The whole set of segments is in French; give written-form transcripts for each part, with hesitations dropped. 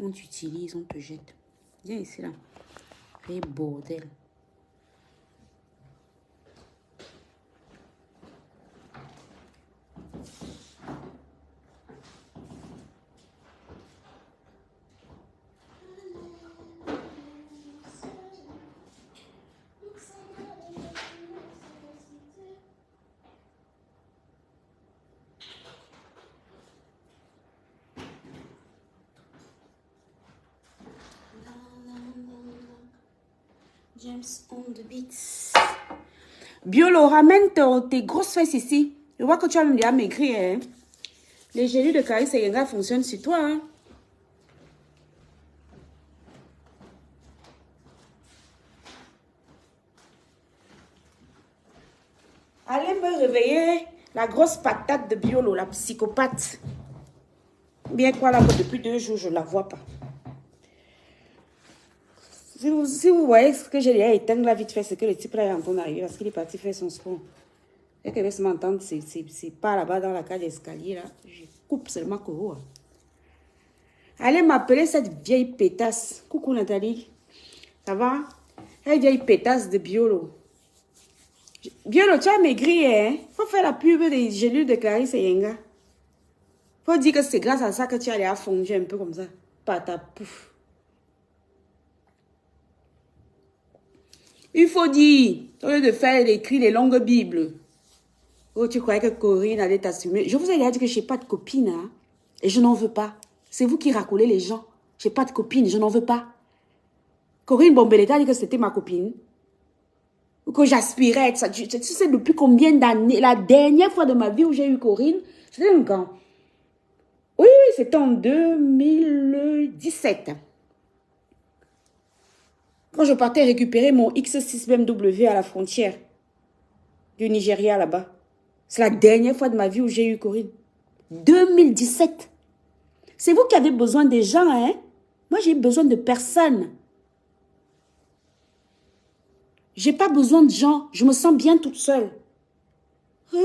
On t'utilise, on te jette. Viens ici, là. Fais bordel. James on the beats. Biolo, ramène tes grosses fesses ici. Je vois que tu as déjà maigri. Hein? Les gélules de Clarisse et Yenga fonctionnent sur toi. Hein? Allez me réveiller la grosse patate de Biolo, la psychopathe. Bien quoi là, que depuis 2 jours, je ne la vois pas. Si vous voyez ce que j'ai déjà éteint là vite fait, c'est que le type là est en train d'arriver parce qu'il est parti faire son sport. Et qu'elle va m'entendre, c'est pas là-bas dans la cage d'escalier là. Je coupe seulement Koro. Allez m'appeler cette vieille pétasse. Coucou Nathalie. Ça va? Elle vieille pétasse de Biolo. Biolo, tu as maigri, hein? Faut faire la pub des gélules de Clarisse et Yenga. Faut dire que c'est grâce à ça que tu as déjà fondu un peu comme ça. Patapouf. Il faut dire, au lieu de faire écrire les longues bibles. Oh, tu croyais que Corinne allait t'assumer. Je vous ai déjà dit que je n'ai pas de copine, hein? Et je n'en veux pas. C'est vous qui racolez les gens. Je n'ai pas de copine, je n'en veux pas. Corinne Bombeleta a dit que c'était ma copine. Ou que j'aspirais à être ça. Tu sais depuis combien d'années? La dernière fois de ma vie où j'ai eu Corinne, c'était quand? Oui, c'était en 2017. Quand je partais récupérer mon X6 BMW à la frontière du Nigeria là-bas. C'est la dernière fois de ma vie où j'ai eu Corinne. 2017. C'est vous qui avez besoin des gens, hein? Moi, j'ai besoin de personne. J'ai pas besoin de gens. Je me sens bien toute seule.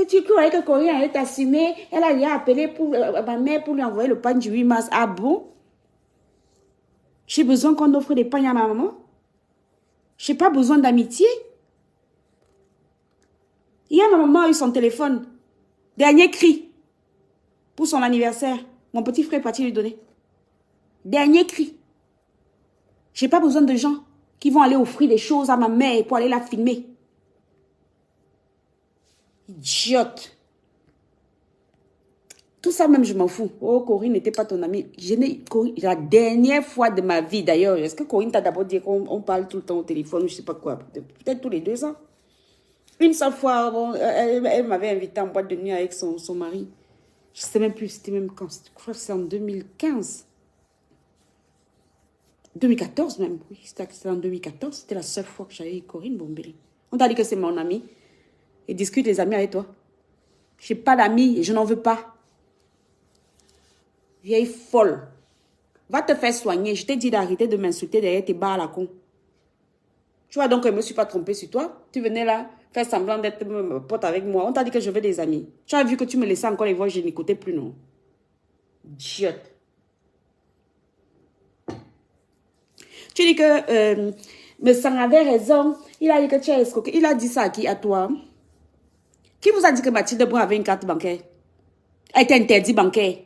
Tu croyais que Corinne allait t'assumer? Elle allait appeler pour ma mère pour lui envoyer le pain du 8 mars. Ah bon? J'ai besoin qu'on offre des pains à ma maman? J'ai pas besoin d'amitié. Hier, ma maman a eu son téléphone. Dernier cri. Pour son anniversaire. Mon petit frère est parti lui donner. Dernier cri. J'ai pas besoin de gens qui vont aller offrir des choses à ma mère pour aller la filmer. Idiote. Tout ça même, je m'en fous. Oh, Corinne n'était pas ton amie. La dernière fois de ma vie, d'ailleurs, est-ce que Corinne t'a d'abord dit qu'on parle tout le temps au téléphone ou je sais pas quoi? Peut-être tous les 2 ans. Une seule fois, bon, elle m'avait invité en boîte de nuit avec son mari. Je ne sais même plus, c'était même quand. Je crois que c'est en 2015. 2014 même, oui, c'était en 2014. C'était la seule fois que j'avais eu Corinne Bombelé. On t'a dit que c'est mon ami. Et discute les amis avec toi. Je n'ai pas d'amis et je n'en veux pas. Vieille folle. Va te faire soigner. Je t'ai dit d'arrêter de m'insulter derrière tes barres à la con. Tu vois donc que je ne me suis pas trompée sur toi. Tu venais là faire semblant d'être pote avec moi. On t'a dit que je veux des amis. Tu as vu que tu me laissais encore les voix, je n'écoutais plus, non? Idiote. Tu dis que me sang avait raison. Il a dit que tu as escroqué. Il a dit ça à qui? À toi? Qui vous a dit que Mathilde Brun avait une carte bancaire? Elle était interdite bancaire.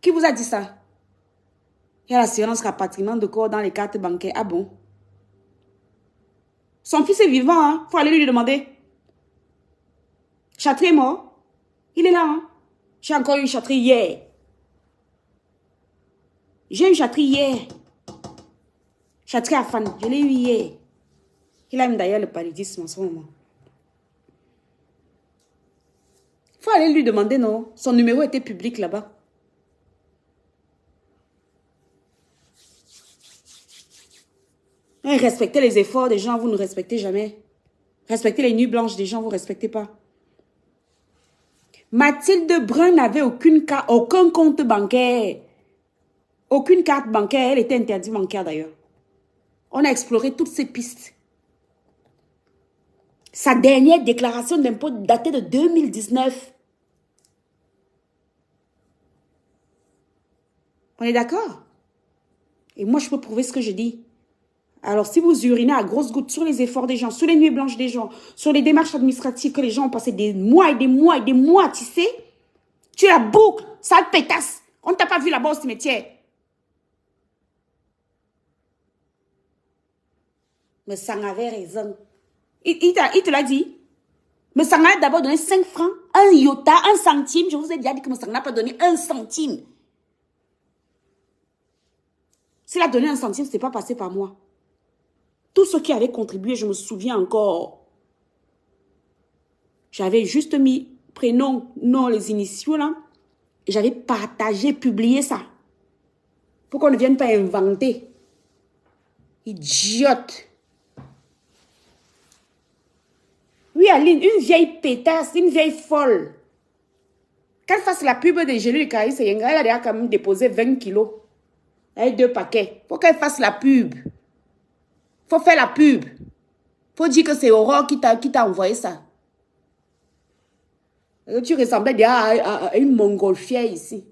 Qui vous a dit ça? Il y a l'assurance rapatriement de corps dans les cartes bancaires. Ah bon? Son fils est vivant, hein? Faut aller lui demander. Chatri est mort. Il est là, hein? J'ai encore eu Chatri hier. J'ai eu Chatri hier. Chatri à fan. Je l'ai eu hier. Il aime d'ailleurs le paludisme en ce moment. Faut aller lui demander, non? Son numéro était public là-bas. Respectez les efforts des gens, vous ne respectez jamais. Respectez les nuits blanches des gens, vous ne respectez pas. Mathilde Brun n'avait aucun compte bancaire. Aucune carte bancaire. Elle était interdite bancaire d'ailleurs. On a exploré toutes ces pistes. Sa dernière déclaration d'impôt datait de 2019. On est d'accord? Et moi, je peux prouver ce que je dis. Alors, si vous urinez à grosses gouttes sur les efforts des gens, sur les nuits blanches des gens, sur les démarches administratives que les gens ont passé des mois et des mois et des mois, tu sais, tu la boucles, sale pétasse. On ne t'a pas vu là-bas au cimetière. Mais ça en avait raison. Il te l'a dit. Mais ça a d'abord donné 5 francs, 1 iota, 1 centime. Je vous ai déjà dit que ça n'a pas donné 1 centime. S'il a donné 1 centime, ce n'est pas passé par moi. Tous ceux qui avaient contribué, je me souviens encore. J'avais juste mis prénom, nom, les initiaux là. Et j'avais partagé, publié ça. Pour qu'on ne vienne pas inventer. Idiote. Oui, Aline, une vieille pétasse, une vieille folle. Qu'elle fasse la pub des gelées de Caïs et Yenga, elle a déjà quand même déposé 20 kilos. Avec 2 paquets. Faut qu'elle fasse la pub. Faut faire la pub. Faut dire que c'est Aurore qui t'a envoyé ça. Tu ressemblais déjà à une montgolfière ici.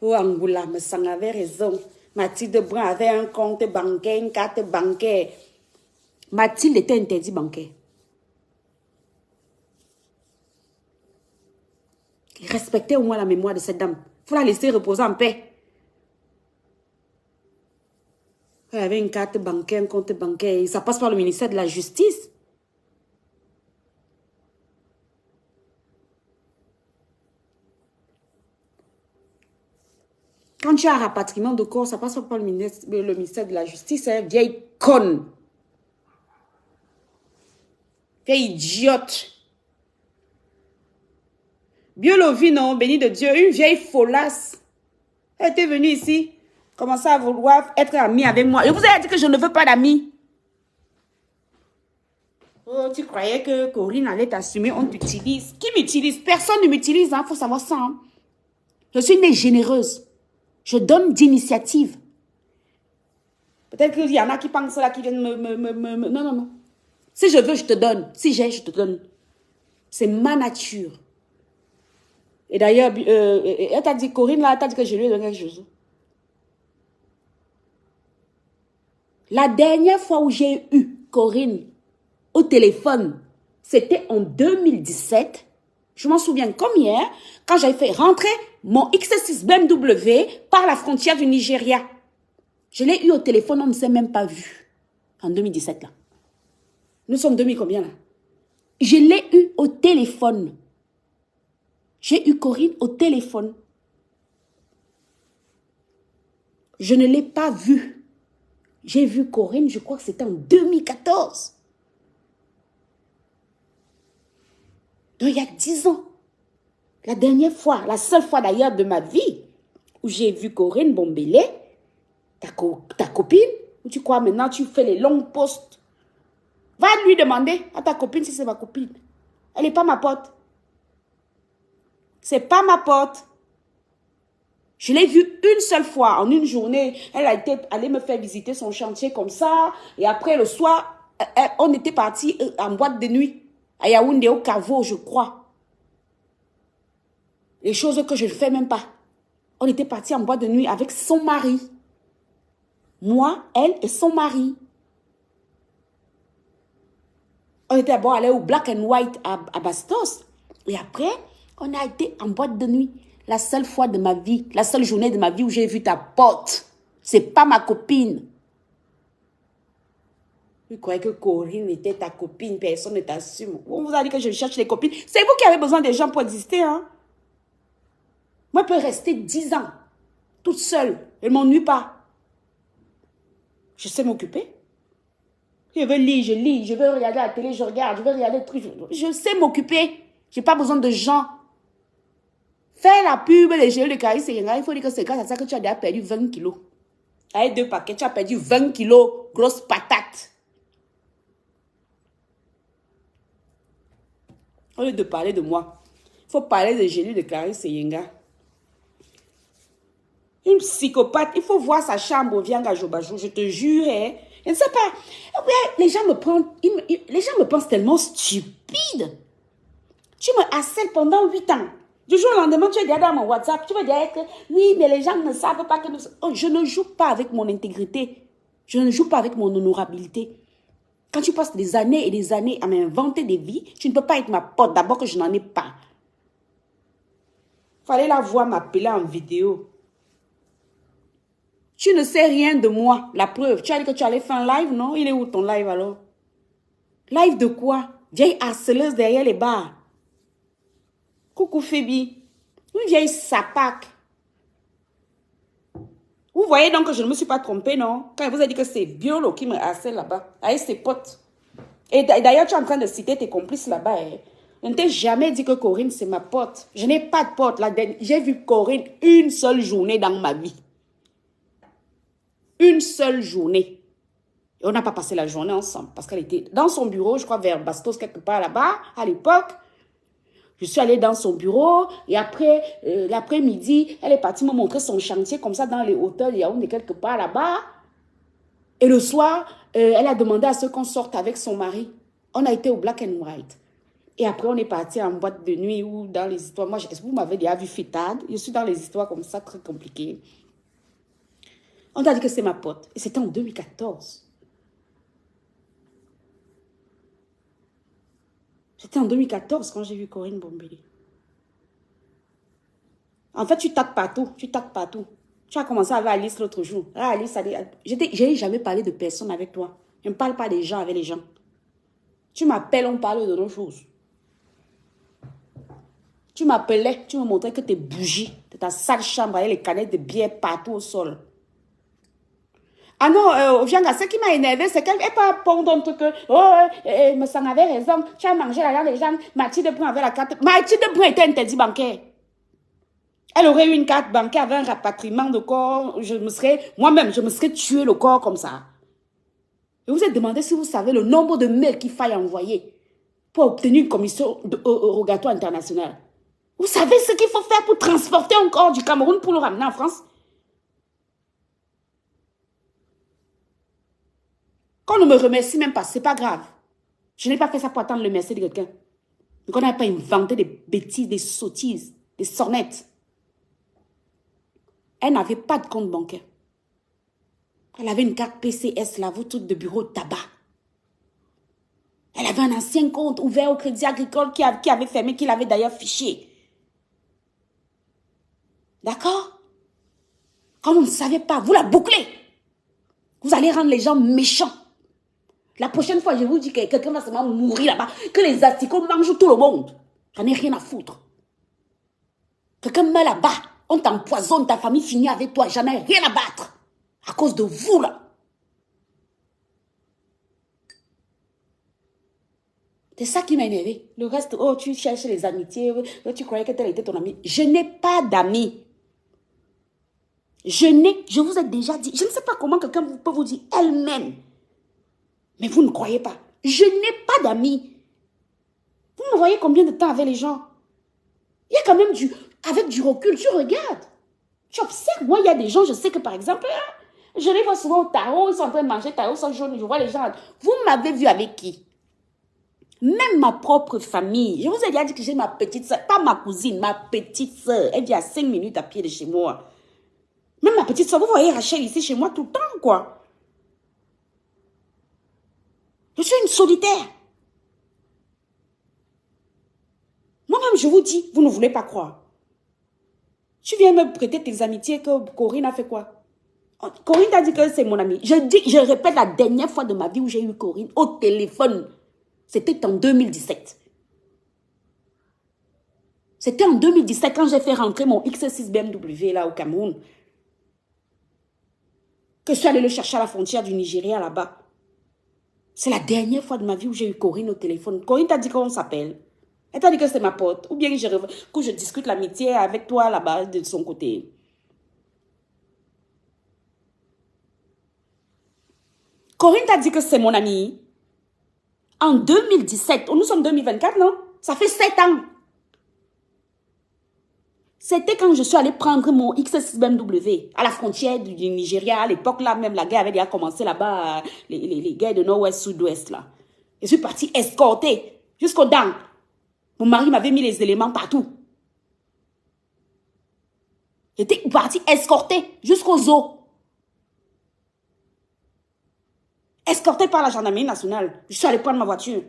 Oh, Angoula, mais ça avait raison. Mathilde Brun avait un compte bancaire, une carte bancaire. Mathilde était interdit bancaire. Respectez au moins la mémoire de cette dame. Il faut la laisser reposer en paix. Elle avait une carte bancaire, un compte bancaire. Ça passe par le ministère de la Justice. Quand tu as un rapatriement de corps, ça passe par le ministère de la Justice. Hein? Vieille conne. Vieille idiote. Biolovie, non, béni de Dieu, une vieille folasse. Elle était venue ici, commencer à vouloir être amie avec moi. Je vous ai dit que je ne veux pas d'amis. Oh, tu croyais que Corinne allait t'assumer, on t'utilise. Qui m'utilise? Personne ne m'utilise, il faut savoir ça. Hein. Je suis née généreuse. Je donne d'initiative. Peut-être qu'il y en a qui pensent là, qui viennent me... Non, non, non. Si je veux, je te donne. Si j'ai, je te donne. C'est ma nature. Et d'ailleurs, elle t'a dit, Corinne, là, elle t'a dit que je lui ai donné quelque chose. La dernière fois où j'ai eu Corinne au téléphone, c'était en 2017. Je m'en souviens comme hier, quand j'avais fait rentrer mon X6 BMW par la frontière du Nigeria. Je l'ai eu au téléphone, on ne s'est même pas vu. En 2017, là. Nous sommes 2000 combien, là? Je l'ai eu au téléphone. J'ai eu Corinne au téléphone. Je ne l'ai pas vue. J'ai vu Corinne, je crois que c'était en 2014. Donc, il y a 10 ans. La dernière fois, la seule fois d'ailleurs de ma vie où j'ai vu Corinne Bombélé, ta copine, où tu crois maintenant tu fais les longs posts. Va lui demander à ta copine si c'est ma copine. Elle n'est pas ma pote. C'est pas ma pote. Je l'ai vue une seule fois, en une journée. Elle a été allée me faire visiter son chantier comme ça. Et après, le soir, on était partis en boîte de nuit. À Yaoundé, au caveau, je crois. Les choses que je ne fais même pas. On était partis en boîte de nuit avec son mari. Moi, elle et son mari. On était d'abord allés au Black and White à Bastos. Et après, on a été en boîte de nuit. La seule fois de ma vie, la seule journée de ma vie où j'ai vu ta pote. C'est pas ma copine. Vous croyez que Corinne était ta copine, personne ne t'assume. On vous a dit que je cherche les copines. C'est vous qui avez besoin des gens pour exister, hein. Moi, je peux rester 10 ans, toute seule. Je ne m'ennuie pas. Je sais m'occuper. Je veux lire, je lis. Je veux regarder la télé, je regarde. Je veux regarder des trucs. Je sais m'occuper. Je n'ai pas besoin de gens. Faire la pub, les jeux de Caïs et Yenga, il faut dire que c'est grâce à ça que tu as déjà perdu 20 kilos. Avec 2 paquets, tu as perdu 20 kilos. Grosse patate. Au lieu de parler de moi, il faut parler des génies de Clarisse et Yenga. Une psychopathe, il faut voir sa chambre au Vianga Jobajou, je te jure. Hein. Je ne sais pas. Les gens me pensent tellement stupide. Tu me harcèles pendant 8 ans. Du jour au lendemain, tu es déjà dans mon WhatsApp. Tu vas dire que oui, mais les gens ne savent pas que nous... Oh, je ne joue pas avec mon intégrité. Je ne joue pas avec mon honorabilité. Quand tu passes des années et des années à m'inventer des vies, tu ne peux pas être ma pote. D'abord que je n'en ai pas. Fallait la voir m'appeler en vidéo. Tu ne sais rien de moi. La preuve, tu as dit que tu allais faire un live, non? Il est où ton live alors? Live de quoi? Vieille harceleuse derrière les bars. Coucou Phoebe. Une vieille sapac. Vous voyez donc que je ne me suis pas trompée, non? Quand il vous a dit que c'est Biolo qui me harcèle là-bas, avec ses potes. Et d'ailleurs, tu es en train de citer tes complices là-bas. Hein. Je ne t'ai jamais dit que Corinne, c'est ma pote. Je n'ai pas de pote. J'ai vu Corinne une seule journée dans ma vie. Une seule journée. Et on n'a pas passé la journée ensemble. Parce qu'elle était dans son bureau, je crois vers Bastos, quelque part là-bas, à l'époque. Je suis allée dans son bureau et après, l'après-midi, elle est partie me montrer son chantier comme ça dans les hauteurs de Yaoundé, quelque part là-bas. Et le soir, elle a demandé à ce qu'on sorte avec son mari. On a été au Black and White. Et après, on est parti en boîte de nuit ou dans les histoires. Moi, vous m'avez déjà vu fêtade. Je suis dans les histoires comme ça, très compliquées. On t'a dit que c'est ma pote. Et c'était en 2014. C'était en 2014 quand j'ai vu Corinne Bombele. En fait, tu tapes partout. Tu tapes partout. Tu as commencé avec Alice l'autre jour. Ah, Alice, je n'ai jamais parlé de personne avec toi. Je ne parle pas des gens avec les gens. Tu m'appelles, on parle de nos choses. Tu m'appelais, tu me montrais que tes bougies de ta sale chambre avec les canettes de bière partout au sol. Ah non, Vianga, ce qui m'a énervé, c'est qu'elle n'est pas pondre un truc que, oh, me s'en avait raison, tu as mangé là les gens, Mathilde Brun avait la carte. Mathilde Brun était interdit bancaire. Elle aurait eu une carte bancaire avec un rapatriement de corps, moi-même, je me serais tué le corps comme ça. Et vous êtes demandé si vous savez le nombre de mails qu'il faille envoyer pour obtenir une commission rogatoire internationale. Vous savez ce qu'il faut faire pour transporter un corps du Cameroun pour le ramener en France? Qu'on ne me remercie même pas, c'est pas grave. Je n'ai pas fait ça pour attendre le merci de quelqu'un. Donc on n'a pas inventé des bêtises, des sottises, des sornettes. Elle n'avait pas de compte bancaire. Elle avait une carte PCS, là, vous truc de bureau de tabac. Elle avait un ancien compte ouvert au Crédit Agricole qui avait fermé, qui l'avait d'ailleurs fiché. D'accord? Comme vous ne savez pas, vous la bouclez. Vous allez rendre les gens méchants. La prochaine fois, je vous dis que quelqu'un va seulement mourir là-bas, que les asticots mangent tout le monde. J'en ai rien à foutre. Quelqu'un meurt là-bas, on t'empoisonne, ta famille finit avec toi, j'en ai rien à battre. À cause de vous, là. C'est ça qui m'a énervé. Le reste, oh, tu cherches les amitiés, tu croyais que tel était ton ami. Je n'ai pas d'amis. Je vous ai déjà dit, je ne sais pas comment quelqu'un peut vous dire elle-même. Mais vous ne croyez pas. Je n'ai pas d'amis. Vous me voyez combien de temps avec les gens? Il y a quand même avec du recul, tu regardes. Tu observes. Moi, il y a des gens, je sais que par exemple, je les vois souvent au tarot, ils sont en train de manger tarot sans jaune, je vois les gens. Vous m'avez vu avec qui? Même ma propre famille. Je vous ai déjà dit que j'ai ma petite soeur, pas ma cousine, ma petite soeur. Elle vit à 5 minutes à pied de chez moi. Même ma petite soeur, vous voyez Rachel ici chez moi tout le temps, quoi. Je suis une solitaire. Moi-même, je vous dis, vous ne voulez pas croire. Tu viens me prêter tes amitiés que Corinne a fait quoi? Corinne t'a dit que c'est mon amie. Je répète la dernière fois de ma vie où j'ai eu Corinne au téléphone. C'était en 2017. C'était en 2017 quand j'ai fait rentrer mon X6 BMW là au Cameroun. Que je suis allée le chercher à la frontière du Nigeria là-bas. C'est la dernière fois de ma vie où j'ai eu Corinne au téléphone. Corinne t'a dit qu'on s'appelle. Elle t'a dit que c'est ma pote. Ou bien que je discute l'amitié avec toi là-bas de son côté. Corinne t'a dit que c'est mon amie. En 2017. Nous sommes 2024, non? Ça fait 7 ans. C'était quand je suis allée prendre mon X6 BMW à la frontière du Nigeria. À l'époque, là, même la guerre avait déjà commencé là-bas. Les guerres de nord-ouest, sud-ouest, là. Je suis partie escorter jusqu'aux dents. Mon mari m'avait mis les éléments partout. J'étais partie escortée jusqu'au zoo. Escortée par la gendarmerie nationale. Je suis allée prendre ma voiture.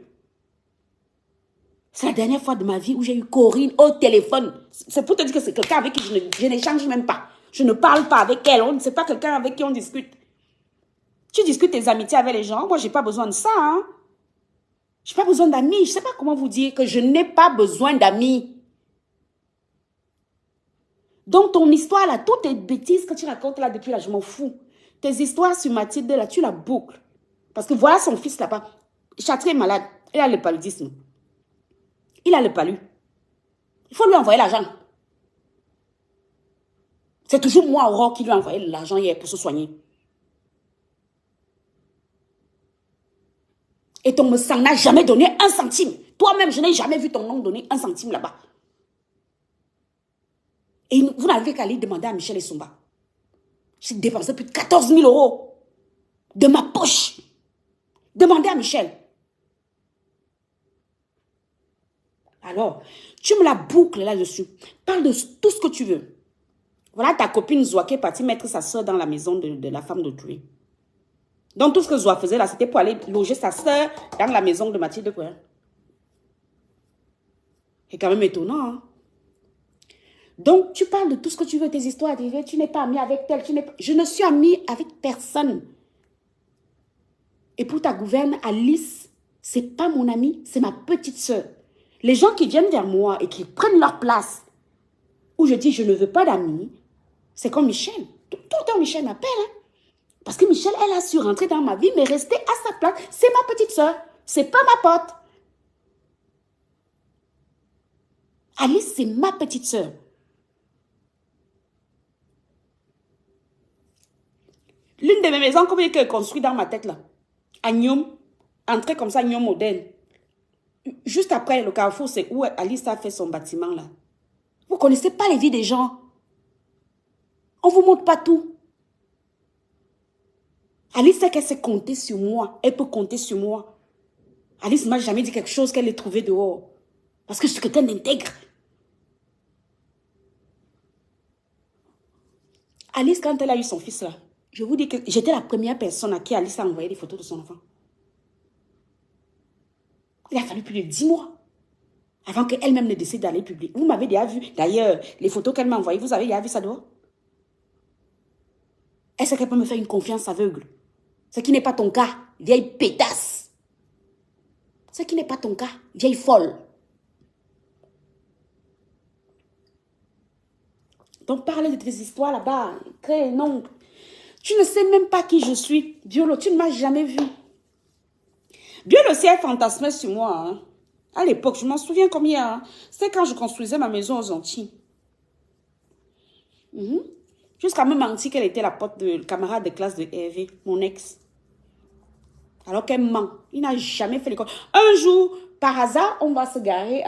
C'est la dernière fois de ma vie où j'ai eu Corinne au téléphone. C'est pour te dire que c'est quelqu'un avec qui je n'échange même pas. Je ne parle pas avec elle. On ne sait pas quelqu'un avec qui on discute. Tu discutes tes amitiés avec les gens. Moi, je n'ai pas besoin de ça. Hein? Je n'ai pas besoin d'amis. Je ne sais pas comment vous dire que je n'ai pas besoin d'amis. Donc, ton histoire là, toutes tes bêtises que tu racontes là depuis là, je m'en fous. Tes histoires sur Mathilde là, tu la boucles. Parce que voilà son fils là-bas. Châtrier est malade. Il a le paludisme. Il a le palu. Il faut lui envoyer l'argent. C'est toujours moi, Aurore, qui lui a envoyé l'argent hier pour se soigner. Et ton me sang n'a jamais donné un centime. Toi-même, je n'ai jamais vu ton nom donner un centime là-bas. Et vous n'avez qu'à aller demander à Michel et Sumba. J'ai dépensé plus de 14 000 € de ma poche. Demandez à Michel. Alors, tu me la boucles là-dessus. Parle de tout ce que tu veux. Voilà ta copine Zoa qui est partie mettre sa soeur dans la maison de la femme d'autrui. Donc, tout ce que Zoa faisait là, c'était pour aller loger sa soeur dans la maison de Mathilde Cohen. C'est quand même étonnant, hein? Donc, tu parles de tout ce que tu veux, tes histoires arrivées, tu n'es pas amie avec tel, je ne suis amie avec personne. Et pour ta gouverne, Alice, c'est pas mon amie, c'est ma petite soeur. Les gens qui viennent vers moi et qui prennent leur place, où je dis je ne veux pas d'amis, c'est comme Michel. Tout le temps, Michel m'appelle. Hein? Parce que Michel, elle a su rentrer dans ma vie, mais rester à sa place. C'est ma petite soeur, c'est pas ma pote. Alice, c'est ma petite soeur. L'une de mes maisons, comment elle est construite dans ma tête là? À Nyom, entrée comme ça, Nyom moderne. Juste après le carrefour, c'est où Alice a fait son bâtiment là. Vous ne connaissez pas les vies des gens. On ne vous montre pas tout. Alice sait qu'elle sait compter sur moi. Elle peut compter sur moi. Alice ne m'a jamais dit quelque chose qu'elle ait trouvé dehors. Parce que je suis quelqu'un d'intègre. Alice, quand elle a eu son fils là, je vous dis que j'étais la première personne à qui Alice a envoyé des photos de son enfant. Il a fallu plus de 10 mois avant qu'elle-même ne décide d'aller publier. Vous m'avez déjà vu, d'ailleurs, les photos qu'elle m'a envoyées, vous avez déjà vu ça dehors? Est-ce qu'elle peut me faire une confiance aveugle? Ce qui n'est pas ton cas, vieille pétasse. Ce qui n'est pas ton cas, vieille folle. Donc, parle de tes histoires là-bas. Non. Tu ne sais même pas qui je suis. Biolo, tu ne m'as jamais vu. Biolo aussi, elle fantasmait sur moi. Hein. À l'époque, je m'en souviens combien. Hein. C'était quand je construisais ma maison aux Antilles. Jusqu'à me mentir qu'elle était la pote de camarade de classe de Hervé, mon ex. Alors qu'elle ment. Il n'a jamais fait l'école. Un jour, par hasard, on va se garer.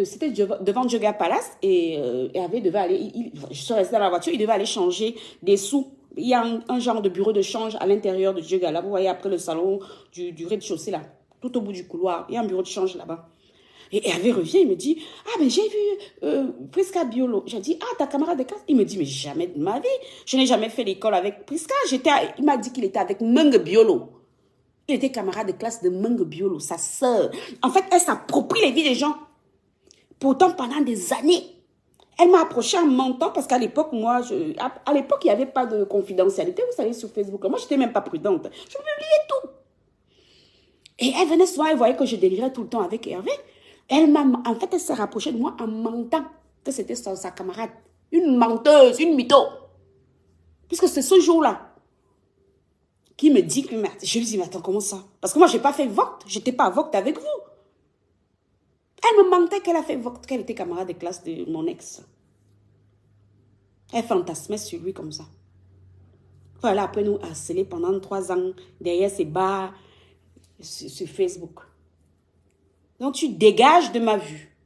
C'était devant Djoga Palace. Et Hervé devait aller. Je suis restée dans la voiture. Il devait aller changer des sous. Il y a un genre de bureau de change à l'intérieur de Djoga. Là, vous voyez, après le salon du rez-de-chaussée, là. Tout au bout du couloir. Il y a un bureau de change là-bas. Et Hervé revient, il me dit, ah, mais j'ai vu Prisca Biolo. J'ai dit, ah, ta camarade de classe. Il me dit, mais jamais de ma vie. Je n'ai jamais fait l'école avec Prisca. Il m'a dit qu'il était avec Meng Biolo. Il était camarade de classe de Meng Biolo, sa sœur. En fait, elle s'approprie les vies des gens. Pourtant, pendant des années, elle m'a approché en mentant parce qu'à l'époque, moi, à l'époque, il n'y avait pas de confidentialité, vous savez, sur Facebook. Moi, je n'étais même pas prudente. Je publiais tout. Et elle venait souvent, elle voyait que je délirais tout le temps avec Hervé. En fait, elle s'est rapprochée de moi en mentant que c'était sa camarade. Une menteuse, une mytho. Puisque c'est ce jour-là qui me dit que, je lui dis, mais attends, comment ça? Parce que moi, je n'ai pas fait vote. Je n'étais pas vote avec vous. Elle me mentait qu'elle a fait vote, qu'elle était camarade de classe de mon ex. Elle fantasmait sur lui comme ça. Voilà, après nous harceler pendant 3 ans derrière ses bars sur Facebook. Donc, tu dégages de ma vue.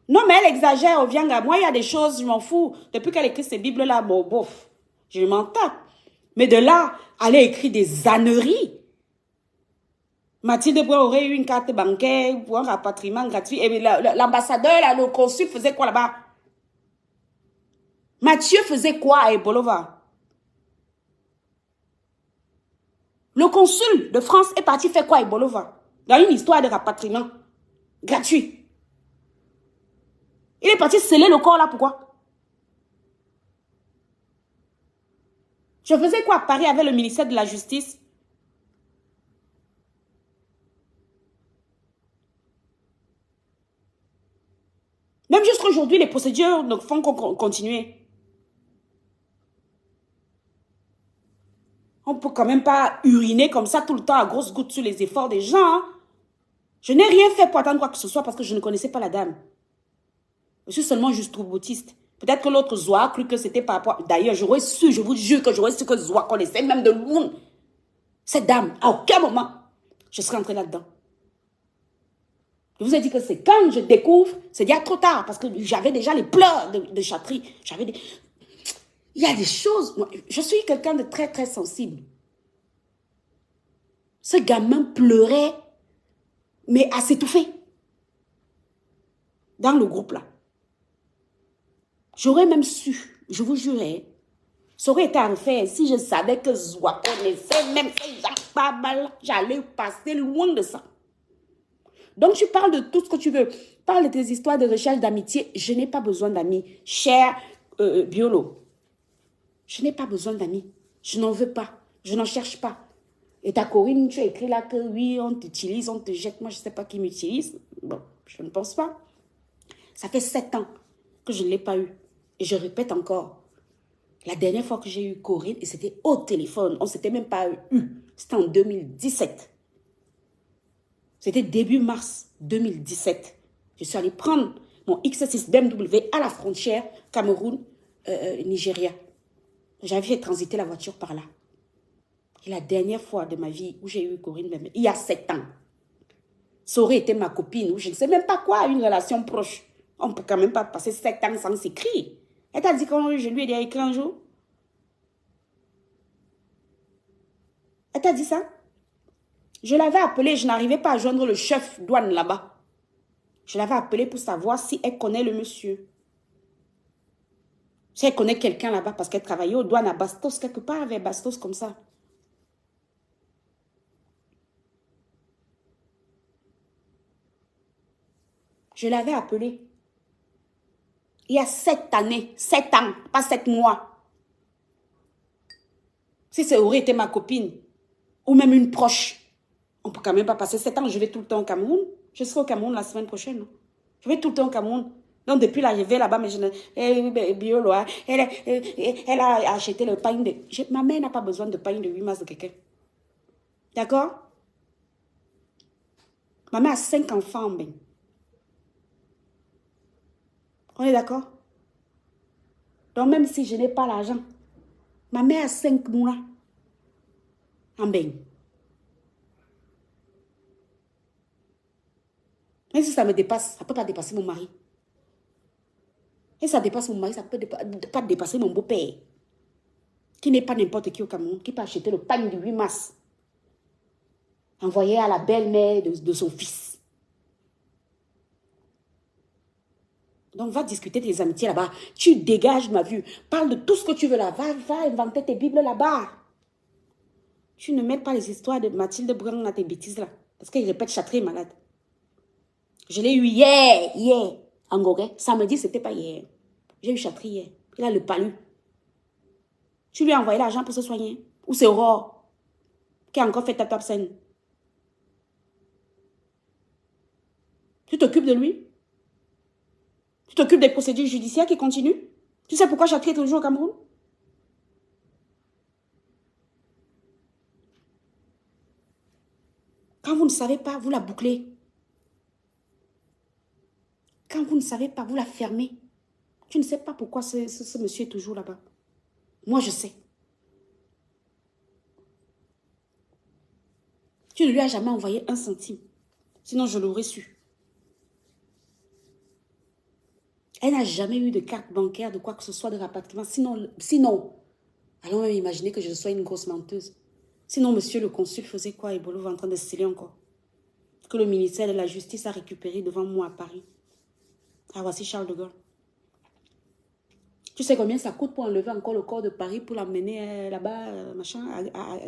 Non, mais elle exagère, Ovianga. Moi, il y a des choses, je m'en fous. Depuis qu'elle écrit ces Bibles-là, bon, bof, je m'en tape. Mais de là, aller écrire des âneries. Mathilde Brun aurait eu une carte bancaire pour un rapatriement gratuit. Et l'ambassadeur, là, le consul faisait quoi là-bas? Mathieu faisait quoi à Ebolova? Le consul de France est parti faire quoi à Ebolova? Dans une histoire de rapatriement gratuit. Il est parti sceller le corps là, pourquoi? Je faisais quoi à Paris avec le ministère de la Justice? Même jusqu'à aujourd'hui, les procédures ne font qu'on continue. On ne peut quand même pas uriner comme ça tout le temps à grosses gouttes sur les efforts des gens. Hein. Je n'ai rien fait pour attendre quoi que ce soit parce que je ne connaissais pas la dame. Je suis seulement juste troubotiste. Peut-être que l'autre Zoa a cru que c'était par rapport... D'ailleurs, j'aurais su, je vous jure que j'aurais su que Zoa connaissait même de loin cette dame. À aucun moment, je serais entrée là-dedans. Je vous ai dit que c'est quand je découvre, c'est déjà trop tard parce que j'avais déjà les pleurs de Chatry. Il y a des choses... Moi, je suis quelqu'un de très, très sensible. Ce gamin pleurait, mais à s'étouffer. Dans le groupe là. J'aurais même su, je vous jurais, ça aurait été à refaire si je savais que Zoua connaissait même ces gens pas mal. J'allais passer loin de ça. Donc tu parles de tout ce que tu veux. Parle de tes histoires de recherche d'amitié. Je n'ai pas besoin d'amis. Cher Biolo. Je n'ai pas besoin d'amis. Je n'en veux pas. Je n'en cherche pas. Et ta Corinne, tu as écrit là que oui, on t'utilise, on te jette. Moi, je ne sais pas qui m'utilise. Bon, je ne pense pas. Ça fait 7 ans que je ne l'ai pas eu. Et je répète encore. La dernière fois que j'ai eu Corinne, et c'était au téléphone, on ne s'était même pas eu. C'était en 2017. C'était début mars 2017. Je suis allée prendre mon X6 BMW à la frontière Cameroun-Nigeria. J'avais fait transiter la voiture par là. Et la dernière fois de ma vie où j'ai eu Corinne, il y a 7 ans, ça aurait été ma copine, ou je ne sais même pas quoi, une relation proche. On ne peut quand même pas passer 7 ans sans s'écrire. Elle t'a dit quand je lui ai écrit un jour? Elle t'a dit ça? Je l'avais appelé, je n'arrivais pas à joindre le chef douane là-bas. Je l'avais appelé pour savoir si elle connaît le monsieur. Si elle connaît quelqu'un là-bas parce qu'elle travaillait aux douanes à Bastos, quelque part avec Bastos comme ça. Je l'avais appelé. Il y a 7 années, 7 ans, pas 7 mois. Si ça aurait été ma copine, ou même une proche, on ne peut quand même pas passer 7 ans. Je vais tout le temps au Cameroun. Je serai au Cameroun la semaine prochaine. Non? Je vais tout le temps au Cameroun. Donc, depuis l'arrivée là-bas, mais je ne... Biolo, elle a acheté le pain de... Ma mère n'a pas besoin de pain de 8 masses de quelqu'un. D'accord? Ma mère a 5 enfants. Ben. On est d'accord? Donc, même si je n'ai pas l'argent, ma mère a 5 mois en bain. Même si ça me dépasse, ça ne peut pas dépasser mon mari. Et ça dépasse mon mari, ça ne peut pas dépasser mon beau-père. Qui n'est pas n'importe qui au Cameroun, qui peut acheter le pain de 8 masses. Envoyé à la belle-mère de son fils. Donc, va discuter tes amitiés là-bas. Tu dégages ma vue. Parle de tout ce que tu veux là. Va inventer tes bibles là-bas. Tu ne mets pas les histoires de Mathilde Brun à tes bêtises là. Parce qu'elle répète Chatry est malade. Je l'ai eu hier, en Gorée. Samedi, c'était pas hier. J'ai eu Chatry hier. Il a le palu. Tu lui as envoyé l'argent pour se soigner. Ou c'est Aurore qui a encore fait ta top scène. Tu t'occupes de lui? Tu t'occupes des procédures judiciaires qui continuent? Tu sais pourquoi Chatry est toujours au Cameroun? Quand vous ne savez pas, vous la bouclez. Quand vous ne savez pas, vous la fermez. Tu ne sais pas pourquoi ce monsieur est toujours là-bas. Moi, je sais. Tu ne lui as jamais envoyé 1 centime. Sinon, je l'aurais su. Elle n'a jamais eu de carte bancaire, de quoi que ce soit, de rapatriement. Sinon, allons même imaginer que je sois une grosse menteuse. Sinon, monsieur le consul faisait quoi? Et Bolo va en train de sceller encore. que le ministère de la Justice a récupéré devant moi à Paris. Ah, voici Charles de Gaulle. Tu sais combien ça coûte pour enlever encore le corps de Paris pour l'amener là-bas, machin,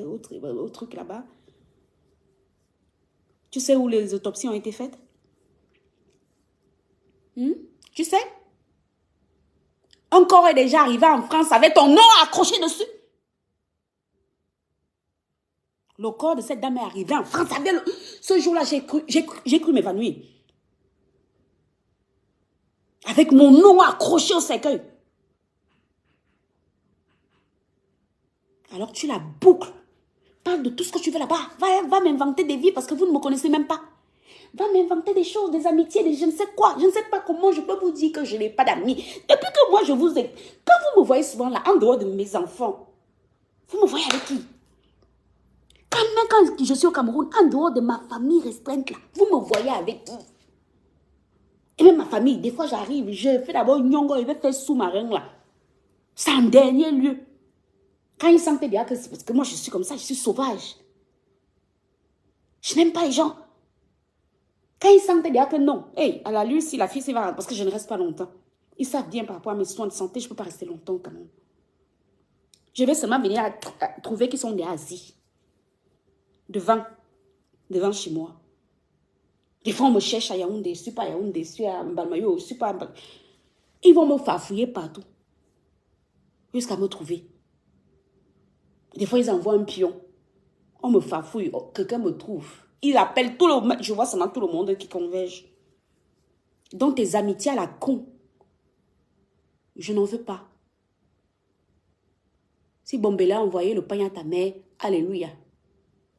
au truc là-bas? Tu sais où les autopsies ont été faites? Tu sais? Un corps est déjà arrivé en France avec ton nom accroché dessus. Le corps de cette dame est arrivé en France. Ce jour-là, j'ai cru m'évanouir. Avec mon nom accroché au cercueil. Alors tu la boucles. Parle de tout ce que tu veux là-bas. Va m'inventer des vies parce que vous ne me connaissez même pas. Va m'inventer des choses, des amitiés, des je ne sais quoi. Je ne sais pas comment je peux vous dire que je n'ai pas d'amis. Depuis que moi je vous ai... Quand vous me voyez souvent là, en dehors de mes enfants, vous me voyez avec qui? Quand je suis au Cameroun, en dehors de ma famille restreinte là, vous me voyez avec qui? Et même ma famille, des fois j'arrive, je fais d'abord nyongo, je vais faire sous-marin là. C'est en dernier lieu. Quand ils sentent bien que c'est parce que moi je suis comme ça, je suis sauvage. Je n'aime pas les gens. Quand ils sentent bien que non, hey, à la lue, si la fille s'y va, parce que je ne reste pas longtemps. Ils savent bien par rapport à mes soins de santé, je ne peux pas rester longtemps quand même. Je vais seulement venir à trouver qu'ils sont des Asies. Devant chez moi. Des fois, on me cherche à Yaoundé, je ne suis pas à Yaoundé, je suis à Mbalmayo, je ne suis pas à Mbal... Ils vont me farfouiller partout. Jusqu'à me trouver. Des fois, ils envoient un pion. On me farfouille, quelqu'un me trouve. Ils appellent tout le monde. Je vois seulement tout le monde qui converge. Donc, tes amitiés à la con, je n'en veux pas. Si Bombela a envoyé le pain à ta mère, alléluia.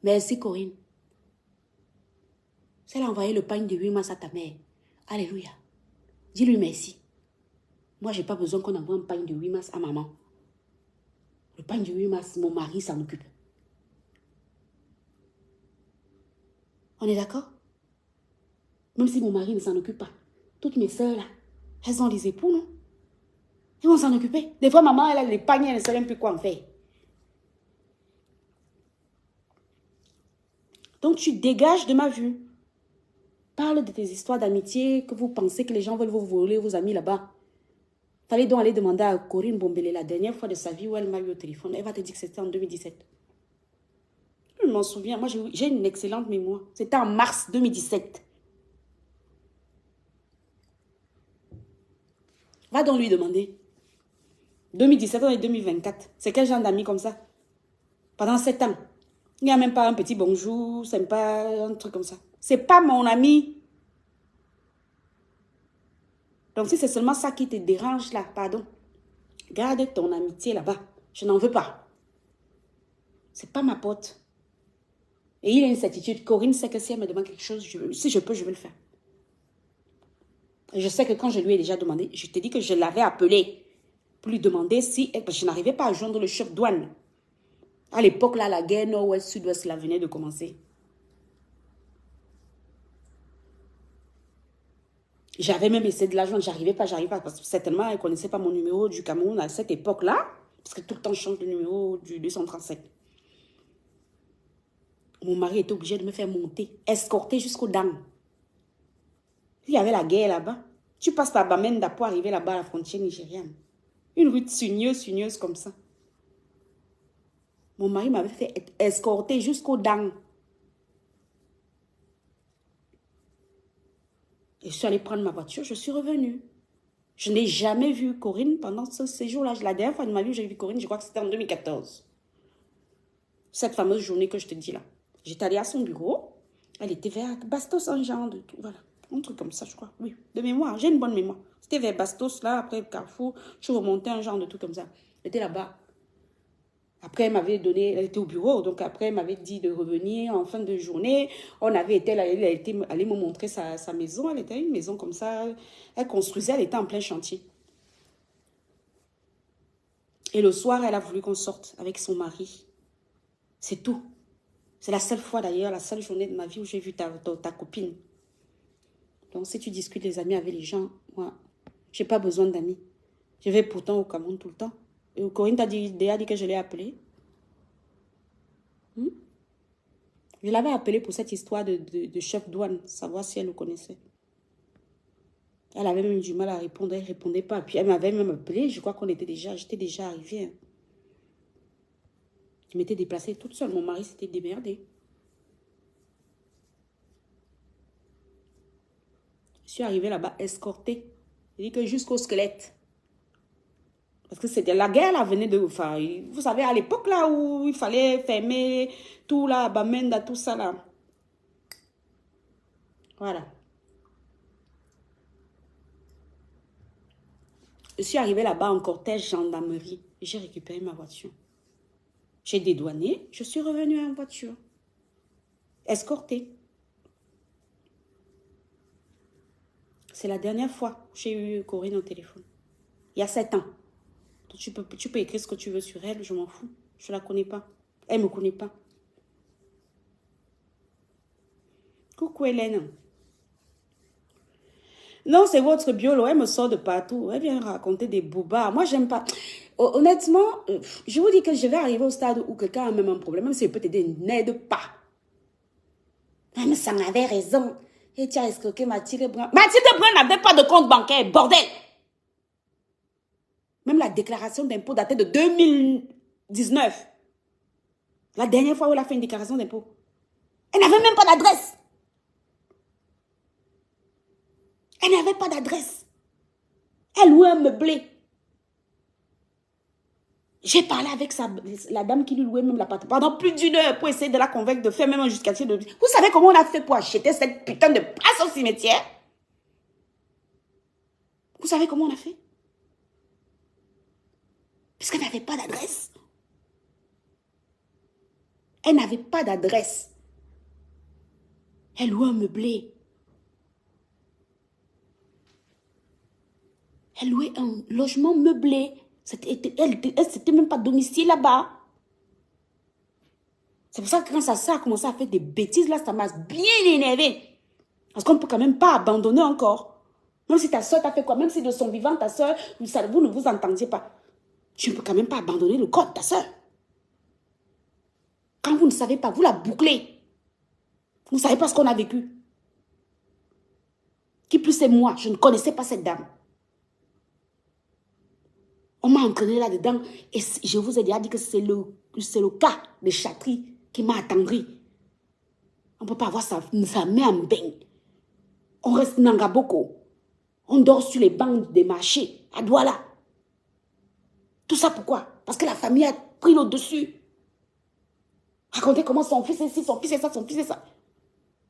Merci, Corinne. Si elle a envoyé le pain de 8 mars à ta mère, alléluia. Dis-lui merci. Moi, je n'ai pas besoin qu'on envoie un pain de 8 mars à maman. Le pain de 8 mars, mon mari s'en occupe. On est d'accord? Même si mon mari ne s'en occupe pas. Toutes mes soeurs, là, elles ont des époux, non? Ils vont s'en occuper. Des fois, maman, elle a les paniers, elle ne sait même plus quoi en faire. Donc, tu dégages de ma vue. Parle de tes histoires d'amitié, que vous pensez que les gens veulent vous voler, vos amis là-bas. Fallait donc aller demander à Corinne Bombele la dernière fois de sa vie où elle m'a eu au téléphone. Elle va te dire que c'était en 2017. Je m'en souviens. Moi, j'ai une excellente mémoire. C'était en mars 2017. Va donc lui demander. 2017, on est 2024. C'est quel genre d'amis comme ça? Pendant 7 ans. Il n'y a même pas un petit bonjour, sympa, un truc comme ça. C'est pas mon ami. Donc, si c'est seulement ça qui te dérange là, pardon, garde ton amitié là-bas. Je n'en veux pas. C'est pas ma pote. Et il y a une certitude. Corinne sait que si elle me demande quelque chose, si je peux, je vais le faire. Et je sais que quand je lui ai déjà demandé, je te dis que je l'avais appelé pour lui demander si... Parce que je n'arrivais pas à joindre le chef douane. À l'époque, là, la guerre nord-ouest, sud-ouest, là, venait de commencer. J'avais même essayé de la joindre, j'arrivais pas, parce que certainement, elle ne connaissait pas mon numéro du Cameroun à cette époque-là, parce que tout le temps, je change le numéro du 237. Mon mari était obligé de me faire monter, escorter jusqu'aux dames. Il y avait la guerre là-bas. Tu passes par Bamenda pour arriver là-bas à la frontière nigériane. Une rue sinueuse comme ça. Mon mari m'avait fait escorter jusqu'aux dames. Et je suis allée prendre ma voiture, je suis revenue. Je n'ai jamais vu Corinne pendant ce séjour-là. La dernière fois de ma vie où j'ai vu Corinne, je crois que c'était en 2014. Cette fameuse journée que je te dis là. J'étais allée à son bureau. Elle était vers Bastos, un genre de tout. Voilà. Un truc comme ça, je crois. Oui, de mémoire. J'ai une bonne mémoire. C'était vers Bastos, là, après Carrefour. Je suis remontée un genre de tout comme ça. Elle était là-bas. Après, elle m'avait donné... Elle était au bureau. Donc, après, elle m'avait dit de revenir en fin de journée. On avait été... Elle était allée me montrer sa maison. Elle était une maison comme ça. Elle construisait. Elle était en plein chantier. Et le soir, elle a voulu qu'on sorte avec son mari. C'est tout. C'est la seule fois d'ailleurs, la seule journée de ma vie où j'ai vu ta copine. Donc si tu discutes les amis avec les gens, moi, je n'ai pas besoin d'amis. Je vais pourtant au Cameroun tout le temps. Et Corinne t'a déjà dit que je l'ai appelé. Je l'avais appelée pour cette histoire de chef douane, savoir si elle le connaissait. Elle avait même du mal à répondre, elle ne répondait pas. Puis elle m'avait même appelé, je crois j'étais déjà arrivée. Hein. Je m'étais déplacée toute seule, mon mari s'était démerdé. Je suis arrivée là-bas escortée. Je dis que jusqu'au squelette. Parce que c'était la guerre, là, venait de... Enfin, vous savez, à l'époque, là, où il fallait fermer tout, là, Bamenda, tout ça, là. Voilà. Je suis arrivée là-bas en cortège gendarmerie. J'ai récupéré ma voiture. J'ai dédouané. Je suis revenue en voiture. Escortée. C'est la dernière fois que j'ai eu Corinne au téléphone. Il y a 7 ans. Donc tu peux écrire ce que tu veux sur elle, je m'en fous. Je ne la connais pas. Elle ne me connaît pas. Coucou Hélène. Non, c'est votre biolo. Elle me sort de partout. Elle vient raconter des bobards. Moi, j'aime pas. Honnêtement, je vous dis que je vais arriver au stade où quelqu'un a même un problème. Même si elle peut t'aider, n'aide pas. Mais ça m'avait raison. Et tu as escroqué Mathilde Brun. Mathilde Brun n'avait pas de compte bancaire, bordel. Même la déclaration d'impôt datait de 2019. La dernière fois où elle a fait une déclaration d'impôt. Elle n'avait même pas d'adresse. Elle n'avait pas d'adresse. Elle louait un meublé. J'ai parlé avec la dame qui lui louait même l'appartement pendant plus d'1 heure pour essayer de la convaincre de faire même un justificatif. Vous savez comment on a fait pour acheter cette putain de place au cimetière? Vous savez comment on a fait? Puisqu'elle n'avait pas d'adresse. Elle n'avait pas d'adresse. Elle louait un meublé. Elle louait un logement meublé. Elle n'était même pas domicile là-bas. C'est pour ça que quand ça a commencé à faire des bêtises, là, ça m'a bien énervé. Parce qu'on ne peut quand même pas abandonner encore. Même si ta soeur t'a fait quoi, même si de son vivant, ta soeur, vous ne vous entendiez pas. Tu ne peux quand même pas abandonner le corps de ta soeur. Quand vous ne savez pas, vous la bouclez. Vous ne savez pas ce qu'on a vécu. Qui plus c'est moi, je ne connaissais pas cette dame. On m'a entraîné là-dedans et je vous ai déjà dit que c'est le cas de Chatry qui m'a attendri. On ne peut pas avoir sa main en bain. On reste Nangaboko. On dort sur les bancs des marchés à Douala. Tout ça pourquoi? Parce que la famille a pris le dessus. Raconter comment son fils est ci, son fils est ça, son fils est ça.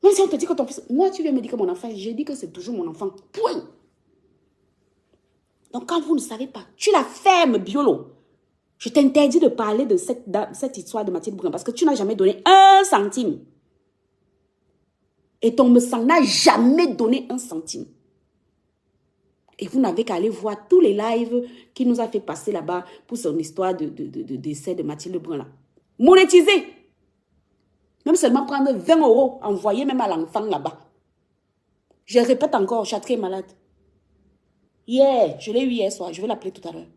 Même si on te dit que ton fils... Moi, tu viens me dire que mon enfant, j'ai dit que c'est toujours mon enfant. Point. Donc, quand vous ne savez pas, tu la fermes, biolo. Je t'interdis de parler de cette histoire de Mathilde Brun parce que tu n'as jamais donné 1 centime. Et ton sang n'a jamais donné 1 centime. Et vous n'avez qu'à aller voir tous les lives qu'il nous a fait passer là-bas pour son histoire de décès de Mathilde Brun là. Monétiser. Même seulement prendre 20 €, envoyer même à l'enfant là-bas. Je répète encore, Chatry est malade. Hier, je l'ai eu hier soir, je vais l'appeler tout à l'heure.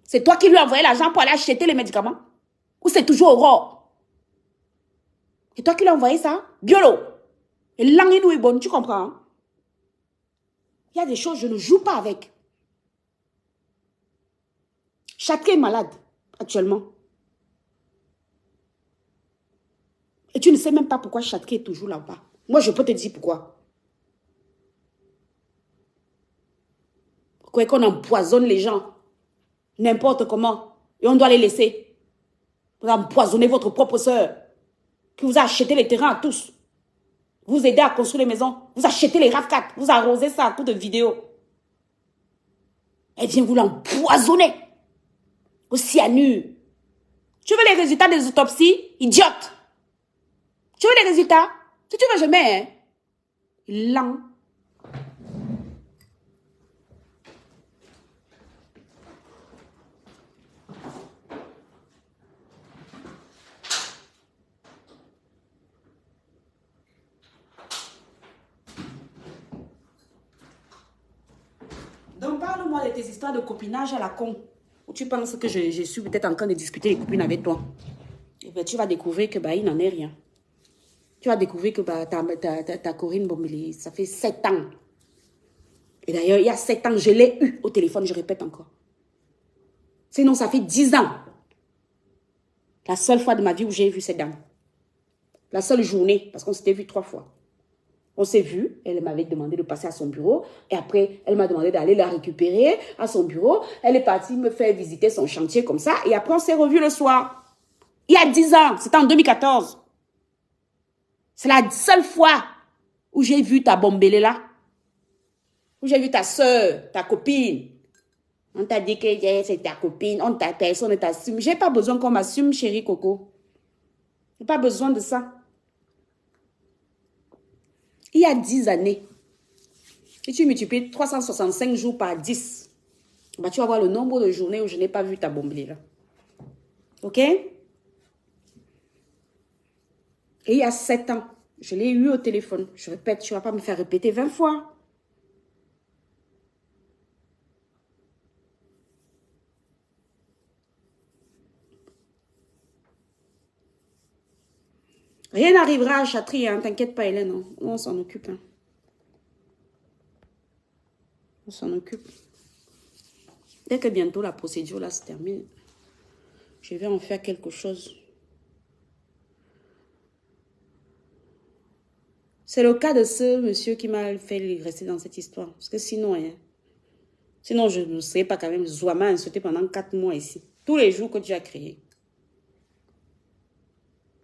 C'est toi qui lui as envoyé l'argent pour aller acheter les médicaments? Ou c'est toujours Aurore? C'est toi qui lui as envoyé ça? Biolo. Et langue est bonne, tu comprends? Hein? Il y a des choses, je ne joue pas avec. Chatry est malade, actuellement. Et tu ne sais même pas pourquoi Chatry est toujours là-bas. Moi, je peux te dire pourquoi. Vous croyez qu'on empoisonne les gens n'importe comment et on doit les laisser? Vous empoisonnez votre propre soeur qui vous a acheté les terrains à tous. Vous aidez à construire les maisons. Vous achetez les RAV4. Vous arrosez ça à coups de vidéos. Elle vient vous l'empoisonner. Au cyanure. Tu veux les résultats des autopsies? Idiote. Tu veux les résultats? Si tu veux, je mets. Hein? Lent. Donc, parle-moi de tes histoires de copinage à la con. Où tu penses que je suis peut-être en train de discuter les copines avec toi. Et bien, tu vas découvrir que bah, il n'en est rien. Tu vas découvrir que bah, ta Corinne Bombele, ça fait 7 ans. Et d'ailleurs, il y a 7 ans, je l'ai eu au téléphone, je répète encore. Sinon, ça fait 10 ans. La seule fois de ma vie où j'ai vu cette dame. La seule journée, parce qu'on s'était vu 3 fois. On s'est vu, elle m'avait demandé de passer à son bureau. Et après, elle m'a demandé d'aller la récupérer à son bureau. Elle est partie me faire visiter son chantier comme ça. Et après, on s'est revu le soir. Il y a 10 ans, c'était en 2014. C'est la seule fois où j'ai vu ta Bombele là. Où j'ai vu ta soeur, ta copine. On t'a dit que c'est ta copine, personne ne t'assume. J'ai pas besoin qu'on m'assume, chérie Coco. J'ai pas besoin de ça. Il y a 10 années, si tu multiplies 365 jours par 10, bah tu vas voir le nombre de journées où je n'ai pas vu ta Bombele là. Ok? Et il y a 7 ans, je l'ai eu au téléphone. Je répète, tu ne vas pas me faire répéter 20 fois. Rien n'arrivera à Chatry, hein. T'inquiète pas, Hélène. Hein. On s'en occupe. Hein. On s'en occupe. Dès que bientôt la procédure là se termine, je vais en faire quelque chose. C'est le cas de ce monsieur qui m'a fait rester dans cette histoire. Parce que sinon, hein, sinon je ne serais pas quand même Zouama insulté pendant 4 mois ici. Tous les jours que tu as créé.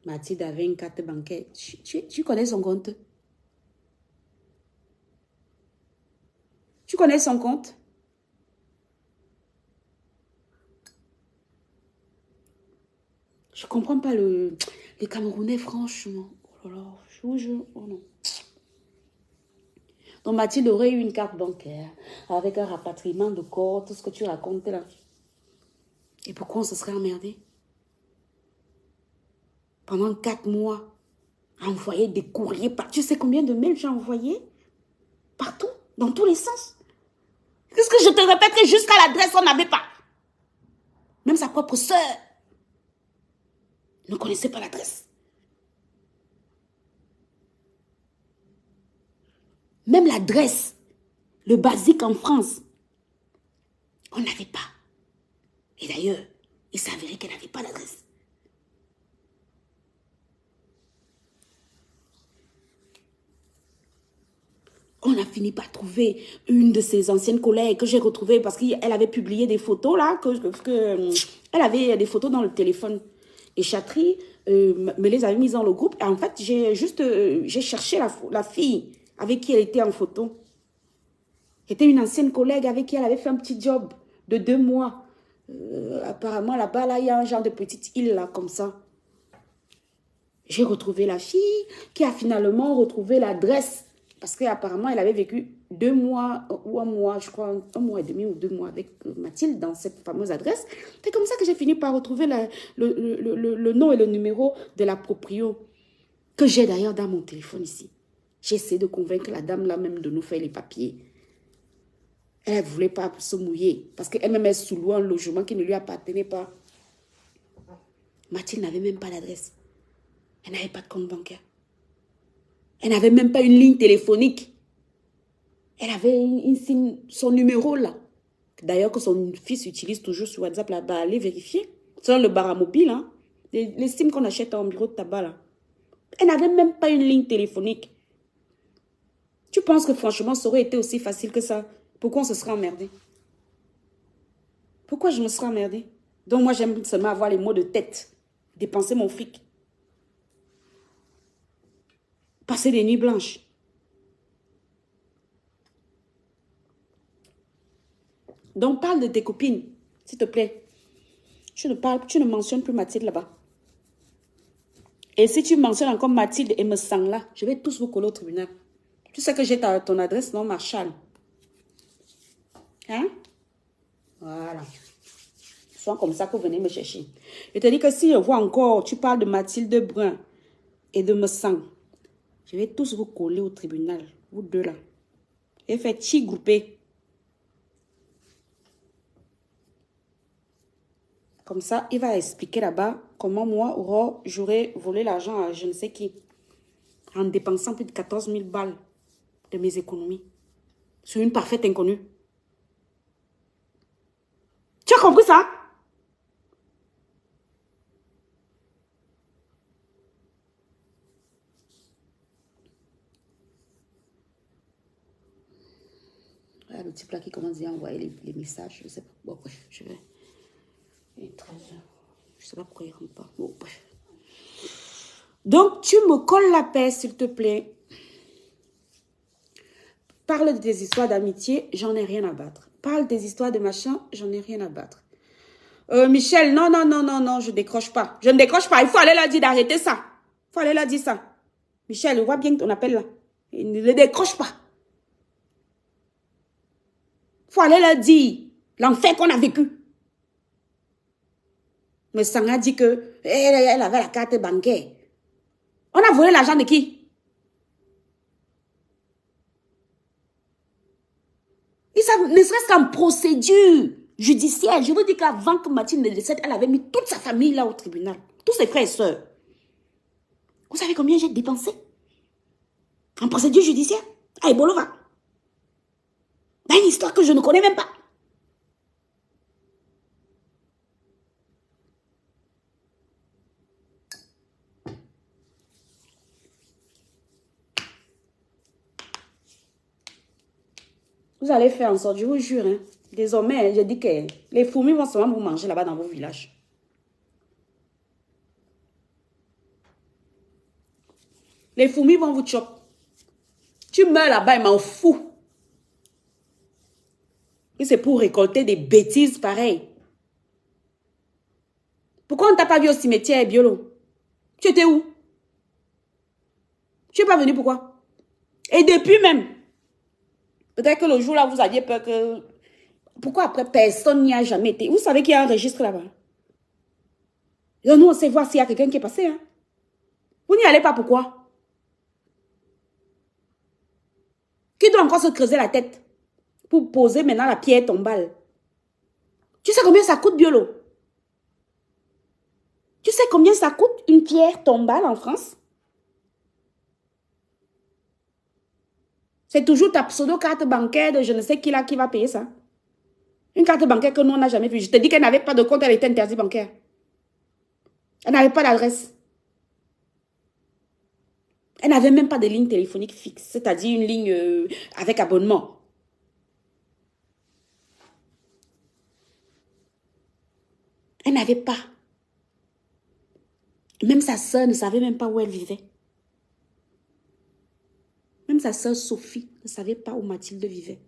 Mathilde avait une carte bancaire. Tu connais son compte? Tu connais son compte? Je ne comprends pas les Camerounais, franchement. Oh là là, je vous jure, oh non. Donc Mathilde aurait eu une carte bancaire avec un rapatriement de corps, tout ce que tu racontes là. Et pourquoi on se serait emmerdé? Pendant 4 mois, à envoyer des courriers. Tu sais combien de mails j'ai envoyé? Partout, dans tous les sens. Qu'est-ce que je te répète, jusqu'à l'adresse, on n'avait pas. Même sa propre sœur ne connaissait pas l'adresse. Même l'adresse, le basique en France, on n'avait pas. Et d'ailleurs, il s'avérait qu'elle n'avait pas d'adresse. On a fini par trouver une de ses anciennes collègues que j'ai retrouvée parce qu'elle avait publié des photos là, elle avait des photos dans le téléphone. Et Chatry me les avait mises dans le groupe. Et en fait, j'ai cherché la fille avec qui elle était en photo. C'était une ancienne collègue avec qui elle avait fait un petit job de 2 mois. Apparemment, là-bas, là, il y a un genre de petite île là, comme ça. J'ai retrouvé la fille qui a finalement retrouvé l'adresse. Parce qu'apparemment, elle avait vécu 2 mois ou 1 mois, je crois, 1 mois et demi ou 2 mois avec Mathilde dans cette fameuse adresse. C'est comme ça que j'ai fini par retrouver le nom et le numéro de la proprio, que j'ai d'ailleurs dans mon téléphone ici. J'ai essayé de convaincre la dame là même de nous faire les papiers. Elle ne voulait pas se mouiller parce qu'elle-même est sous un logement qui ne lui appartenait pas. Mathilde n'avait même pas d'adresse. Elle n'avait pas de compte bancaire. Elle n'avait même pas une ligne téléphonique. Elle avait son numéro là. D'ailleurs, que son fils utilise toujours sur WhatsApp là, bah, allez vérifier. C'est le bar à mobile, hein. Les SIM qu'on achète en bureau de tabac là. Elle n'avait même pas une ligne téléphonique. Tu penses que franchement, ça aurait été aussi facile que ça? Pourquoi on se serait emmerdé? Pourquoi je me serais emmerdé? Donc moi, j'aime seulement avoir les mots de tête. Dépenser mon fric. Passer des nuits blanches. Donc, parle de tes copines, s'il te plaît. Tu ne mentionnes plus Mathilde là-bas. Et si tu mentionnes encore Mathilde et me sang là, je vais tous vous coller au tribunal. Tu sais que j'ai ton adresse, non, Marshall? Hein? Voilà. Soit comme ça que vous venez me chercher. Je te dis que si je vois encore, tu parles de Mathilde Brun et de me sang, je vais tous vous coller au tribunal, vous deux là. Et fait chi groupé. Comme ça, il va expliquer là-bas comment moi, Aurore, j'aurais volé l'argent à je ne sais qui. en dépensant plus de 14 000 balles de mes économies sur une parfaite inconnue. Tu as compris ça? Voilà le type là qui commence à envoyer les messages. Je sais pas. Bon, bref, je vais. Il est 13 heures. Je sais pas pourquoi il ne rentre pas. Bon, bref. Donc, tu me colles la paix, s'il te plaît. Parle des histoires d'amitié, j'en ai rien à battre. Parle des histoires de machin, j'en ai rien à battre. Michel, non, non, non, non, non, je décroche pas. Je ne décroche pas. Il faut aller leur dire d'arrêter ça. Il faut aller leur dire ça. Michel, on voit bien ton appel là. Il ne le décroche pas. Il faut aller leur dire l'enfer qu'on a vécu. Mais Sang a dit que elle avait la carte bancaire. On a volé l'argent de qui? Ils savent, ne serait-ce qu'en procédure judiciaire. Je vous dis qu'avant que Mathilde ne décède, elle avait mis toute sa famille là au tribunal. Tous ses frères et sœurs. Vous savez combien j'ai dépensé? En procédure judiciaire? À Ebolova. Dans une histoire que je ne connais même pas. Vous allez faire en sorte, je vous jure, hein, désormais, je dis que les fourmis vont seulement vous manger là-bas dans vos villages. Les fourmis vont vous choper. Tu meurs là-bas, ils m'en fous. Et c'est pour récolter des bêtises pareilles. Pourquoi on ne t'a pas vu au cimetière, Biolo? Tu étais où? Tu n'es pas venu, pourquoi? Et depuis même, peut-être que le jour-là, vous aviez peur que... Pourquoi après, personne n'y a jamais été? Vous savez qu'il y a un registre là-bas. Nous, on sait voir s'il y a quelqu'un qui est passé. Hein? Vous n'y allez pas, pourquoi? Qui doit encore se creuser la tête pour poser maintenant la pierre tombale? Tu sais combien ça coûte, Biolo? Tu sais combien ça coûte une pierre tombale en France? C'est toujours ta pseudo-carte bancaire de je ne sais qui là qui va payer ça. Une carte bancaire que nous, on n'a jamais vue. Je te dis qu'elle n'avait pas de compte, elle était interdite bancaire. Elle n'avait pas d'adresse. Elle n'avait même pas de ligne téléphonique fixe, c'est-à-dire une ligne avec abonnement. Elle n'avait pas. Même sa sœur ne savait même pas où elle vivait. Même sa sœur Sophie ne savait pas où Mathilde vivait.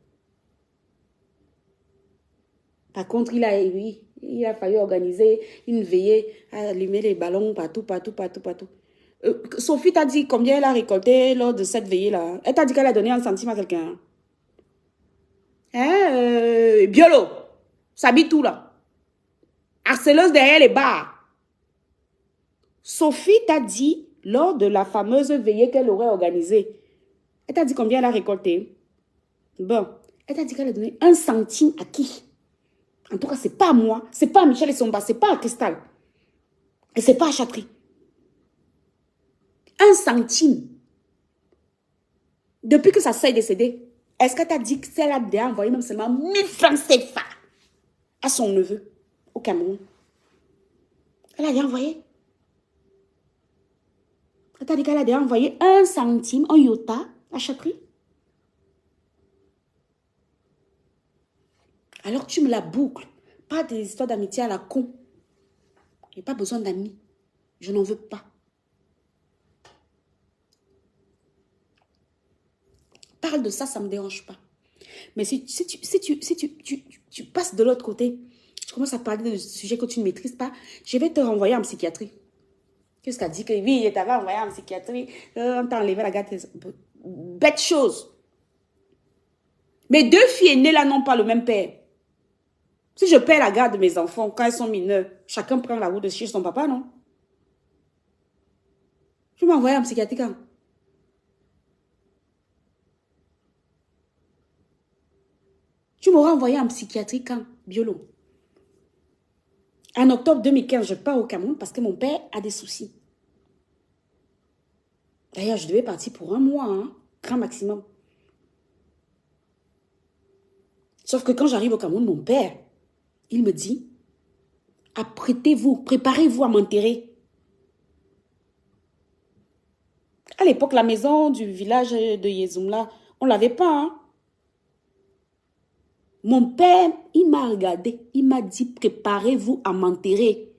Par contre, il a fallu organiser une veillée, allumer les ballons partout, partout, partout, partout. Sophie t'a dit combien elle a récolté lors de cette veillée-là. Elle t'a dit qu'elle a donné un centime à quelqu'un. Hein, Biolo, s'habille tout là. Harceleuse derrière les bars. Sophie t'a dit, lors de la fameuse veillée qu'elle aurait organisée, elle t'a dit combien elle a récolté. Bon, elle t'a dit qu'elle a donné un centime à qui? En tout cas, c'est pas à moi, c'est pas à Michel et Somba, c'est pas à Cristal. Et c'est pas à Chatri. Un centime. Depuis que sa sœur est décédée, est-ce qu'elle t'a dit qu'elle a déjà envoyé même seulement 1000 francs CFA à son neveu au Cameroun? Elle a déjà envoyé. Elle t'a dit qu'elle a déjà envoyé un centime, un iota à Chatri. Alors tu me la boucles. Pas des histoires d'amitié à la con. Je n'ai pas besoin d'amis. Je n'en veux pas. Parle de ça, ça ne me dérange pas. Mais si tu passes de l'autre côté, tu commences à parler de sujets que tu ne maîtrises pas, je vais te renvoyer en psychiatrie. Qu'est-ce qu'elle dit que oui, il t'avait envoyé en psychiatrie, on t'a enlevé la gâte. Bête chose. Mes deux filles aînées là n'ont pas le même père. Si je perds la garde de mes enfants quand ils sont mineurs, chacun prend la route de chez son papa, non? Tu m'as envoyé en psychiatrie quand? Tu m'auras envoyé en psychiatrie quand, Biolo? En octobre 2015, je pars au Cameroun parce que mon père a des soucis. D'ailleurs, je devais partir pour un mois, hein, grand maximum. Sauf que quand j'arrive au Cameroun, mon père, il me dit, apprêtez-vous, préparez-vous à m'enterrer. À l'époque, la maison du village de Yezumla, on ne l'avait pas. Hein? Mon père, il m'a regardé, il m'a dit, préparez-vous à m'enterrer.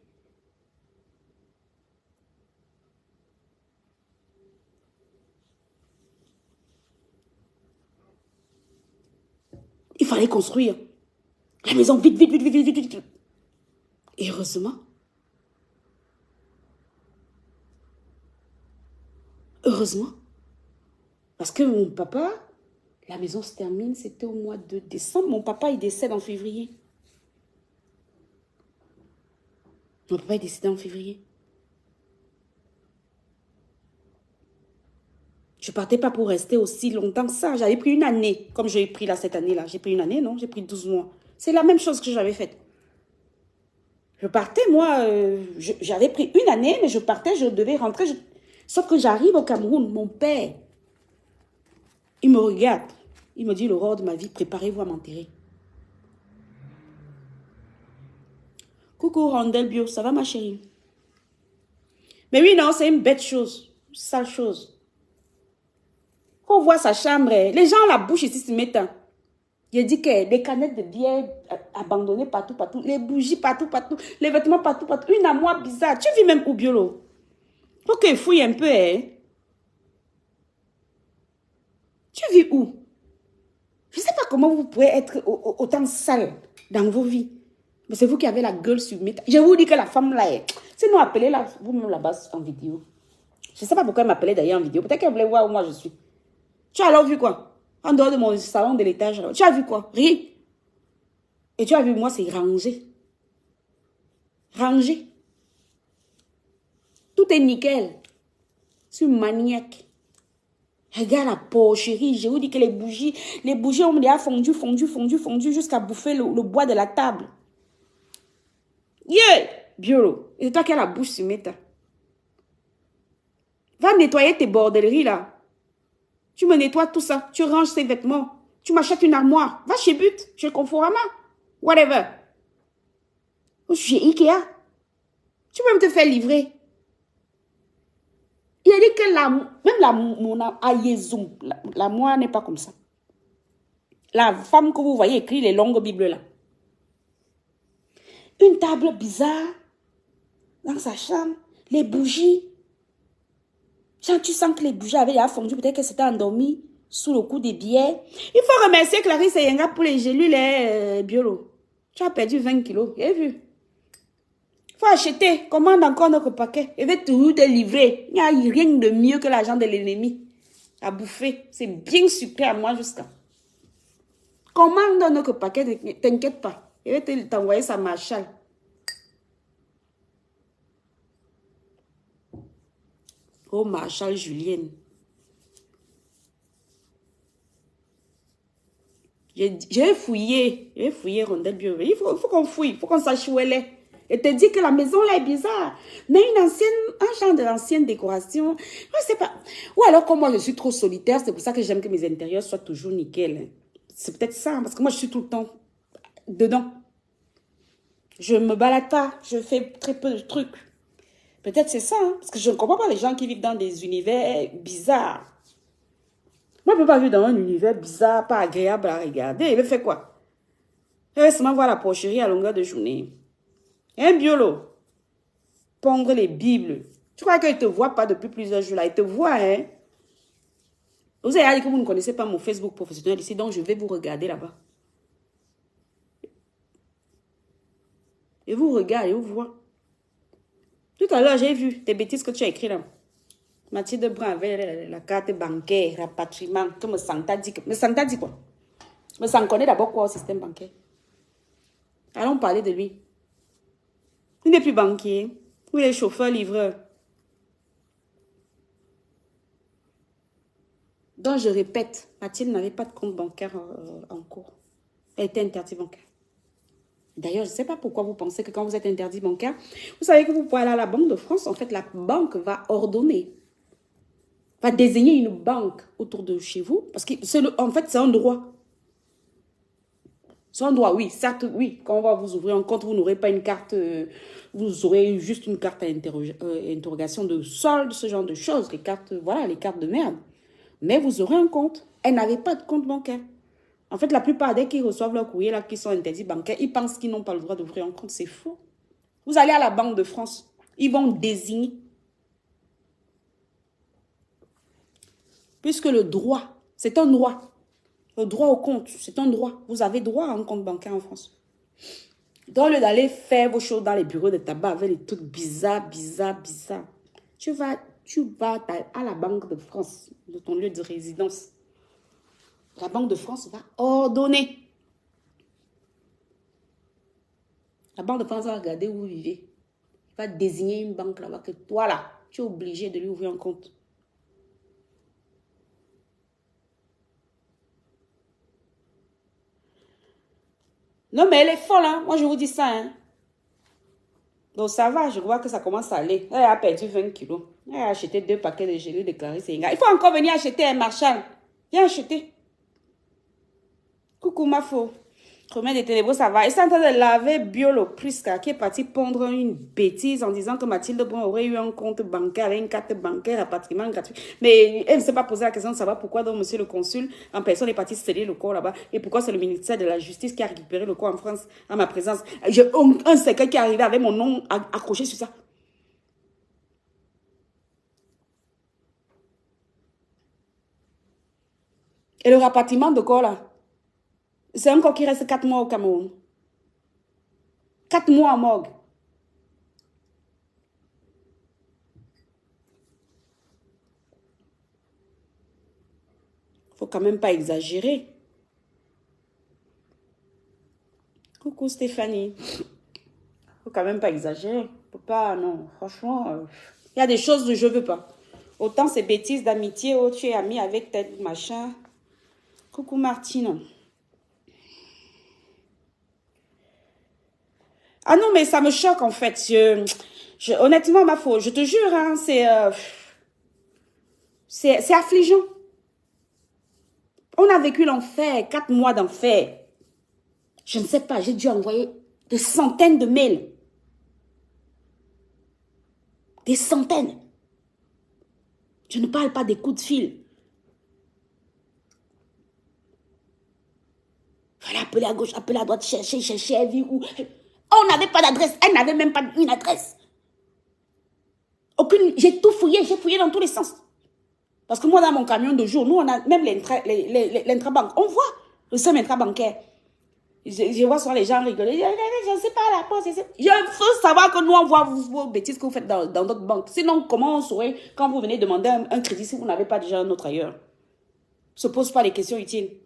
Il fallait construire la maison vite, vite, vite, vite, vite, vite. Et heureusement, parce que mon papa, la maison se termine, c'était au mois de décembre. Mon papa, il décède en février. Mon papa est décédé en février. Je ne partais pas pour rester aussi longtemps que ça. J'avais pris une année, comme j'ai pris là cette année-là. J'ai pris une année, non? J'ai pris 12 mois. C'est la même chose que j'avais faite. Je partais, moi, j'avais pris une année, mais je partais, je devais rentrer. Sauf que j'arrive au Cameroun, mon père, il me regarde. Il me dit, l'aurore de ma vie, préparez-vous à m'enterrer. Coucou Rondel Bio, ça va ma chérie? Mais oui, non, c'est une bête chose, une sale chose. Quand on voit sa chambre, les gens la bouche ici se mettent. Il dit que des canettes de bière abandonnées partout, partout, les bougies partout, partout, les vêtements partout, partout. Une armoire bizarre. Tu vis même où, Biolo? Faut qu'il fouille un peu, hein? Tu vis où? Je ne sais pas comment vous pouvez être autant sale dans vos vies. Mais c'est vous qui avez la gueule sur mes... Je vous dis que la femme là est... Sinon, appelez-la vous-même là-bas en vidéo. Je ne sais pas pourquoi elle m'appelait d'ailleurs en vidéo. Peut-être qu'elle voulait voir où moi je suis. Tu as alors vu quoi? En dehors de mon salon de l'étage. Tu as vu quoi? Rien. Et tu as vu, moi, c'est rangé. Rangé. Tout est nickel. Je suis maniaque. Regarde la porcherie. Je vous dis que les bougies ont déjà fondu, fondu, fondu, fondu jusqu'à bouffer le bois de la table. Yeah! Biolo. Et c'est toi qui as la bouche sur méta. Va nettoyer tes bordelleries là. Tu me nettoies tout ça. Tu ranges tes vêtements. Tu m'achètes une armoire. Va chez But, chez Conforama. Whatever. Chez Ikea. Tu peux même te faire livrer. Il a dit que mon Ayezoum, la moi n'est pas comme ça. La femme que vous voyez écrit les longues bibles là. Une table bizarre dans sa chambre. Les bougies. Quand tu sens que les bougies avaient déjà fondu, peut-être qu'elle s'était endormie sous le coup des billets. Il faut remercier Clarisse et Yenga pour les gélules Biolo. Tu as perdu 20 kilos. J'ai vu. Il faut acheter. Commande encore notre paquet. Je vais tout te livrer. Il n'y a rien de mieux que l'argent de l'ennemi à bouffer. C'est bien sucré à moi jusqu'à. Commande notre paquet. Ne t'inquiète pas. Je vais t'envoyer ça Marshall. Oh, Marshall Julienne. J'ai fouillé. J'ai fouillé Rondel Bio. Il faut qu'on fouille. Il faut qu'on sache où elle est. Et te dit que la maison là est bizarre. Mais un genre de l'ancienne décoration. Je sais pas. Ou alors comme moi je suis trop solitaire, c'est pour ça que j'aime que mes intérieurs soient toujours nickel. C'est peut-être ça, parce que moi je suis tout le temps dedans. Je me balade pas, je fais très peu de trucs. Peut-être c'est ça, hein, parce que je ne comprends pas les gens qui vivent dans des univers bizarres. Moi je ne peux pas vivre dans un univers bizarre, pas agréable à regarder. Il veut faire quoi? Il veut seulement voir la porcherie à longueur de journée. Hein, Biolo? Pondre les Bibles. Tu crois qu'il ne te voit pas depuis plusieurs jours là? Il te voit, hein? Vous avez dit que vous ne connaissez pas mon Facebook professionnel ici, donc je vais vous regarder là-bas. Et vous regardez, vous voit. Tout à l'heure, j'ai vu tes bêtises que tu as écrites là. Mathilde Brun avait la carte bancaire, rapatriement. Que me Santa dit que... Me Santa dit quoi? Me Santa connaît d'abord quoi au système bancaire? Allons parler de lui. Il n'est plus banquier. Il est chauffeur-livreur. Donc, je répète, Mathilde n'avait pas de compte bancaire en cours. Elle était interdite bancaire. D'ailleurs, je ne sais pas pourquoi vous pensez que quand vous êtes interdit bancaire, vous savez que vous pouvez aller à la Banque de France. En fait, la banque va ordonner, va désigner une banque autour de chez vous. Parce que en fait, c'est un droit. C'est un droit, oui. Certes, oui. Quand on va vous ouvrir un compte, vous n'aurez pas une carte. Vous aurez juste une carte à interrogation de solde, ce genre de choses. Les cartes, voilà, les cartes de merde. Mais vous aurez un compte. Elle n'avait pas de compte bancaire. En fait, la plupart, dès qu'ils reçoivent leur courrier, là, qui sont interdits bancaires, ils pensent qu'ils n'ont pas le droit d'ouvrir un compte. C'est faux. Vous allez à la Banque de France. Ils vont désigner. Puisque le droit, c'est un droit. Le droit au compte, c'est un droit. Vous avez droit à un compte bancaire en France. Donc, au lieu d'aller faire vos choses dans les bureaux de tabac avec les trucs bizarres, tu vas à la Banque de France, de ton lieu de résidence. La Banque de France va ordonner. La Banque de France va regarder où vous vivez. Il va désigner une banque là-bas que toi, là, tu es obligé de lui ouvrir un compte. Non, mais elle est folle, hein. Moi, je vous dis ça, hein. Donc, ça va, je vois que ça commence à aller. Elle a perdu 20 kilos. Elle a acheté 2 paquets de gelée de Clarisse. Il faut encore venir acheter un Marshall. Viens acheter. Coucou, ma faux. Remède des ténébreux, ça va. Et c'est en train de laver Biolo Prisca qui est parti pondre une bêtise en disant que Mathilde Brun aurait eu un compte bancaire avec une carte bancaire à patrimoine gratuit. Mais elle ne s'est pas posé la question de savoir pourquoi donc monsieur le consul en personne est parti sceller le corps là-bas et pourquoi c'est le ministère de la Justice qui a récupéré le corps en France à ma présence. J'ai un secret qui est arrivé avec mon nom accroché sur ça. Et le rapatriement de corps là, c'est un corps qui reste 4 mois au Cameroun. 4 mois à morgue. Faut quand même pas exagérer. Coucou Stéphanie. Faut quand même pas exagérer. Faut pas, non, franchement, il y a des choses que je veux pas. Autant ces bêtises d'amitié, oh, tu es ami avec tel machin. Coucou Martine. Ah non, mais ça me choque en fait. Honnêtement, ma faute, je te jure, hein, c'est affligeant. On a vécu l'enfer, 4 mois d'enfer. Je ne sais pas, j'ai dû envoyer des centaines de mails. Des centaines. Je ne parle pas des coups de fil. Fallait appeler à gauche, appeler à droite, chercher, elle vit où. On n'avait pas d'adresse. Elle n'avait même pas une adresse. Aucune. J'ai tout fouillé, j'ai fouillé dans tous les sens. Parce que moi, dans mon camion de jour, nous, on a même l'intrabanque. On voit le seul intrabancaire. Je vois souvent les gens rigoler. Je ne sais pas la poste. Il faut savoir que nous, on voit vos bêtises que vous faites dans notre banque. Sinon, comment on saurait quand vous venez demander un crédit si vous n'avez pas déjà un autre ailleurs? Ne se pose pas les questions utiles.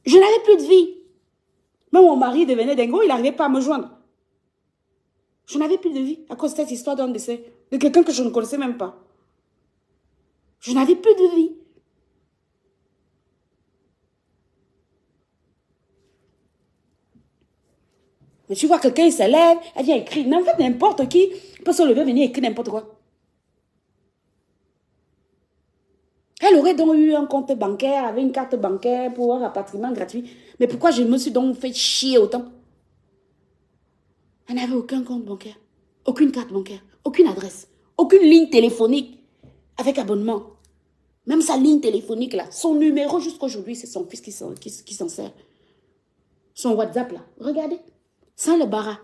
Je n'avais plus de vie. Même mon mari devenait dingo, il n'arrivait pas à me joindre. Je n'avais plus de vie à cause de cette histoire d'un décès de quelqu'un que je ne connaissais même pas. Je n'avais plus de vie. Mais tu vois, quelqu'un, il se lève, elle vient écrire. Mais en fait, n'importe qui peut se lever, venir écrire n'importe quoi. Elle aurait donc eu un compte bancaire, avec une carte bancaire pour un rapatriement gratuit. Mais pourquoi je me suis donc fait chier autant? Elle n'avait aucun compte bancaire, aucune carte bancaire, aucune adresse, aucune ligne téléphonique avec abonnement. Même sa ligne téléphonique là, son numéro jusqu'aujourd'hui, c'est son fils qui s'en sert. Son WhatsApp là, regardez. Sans le bara.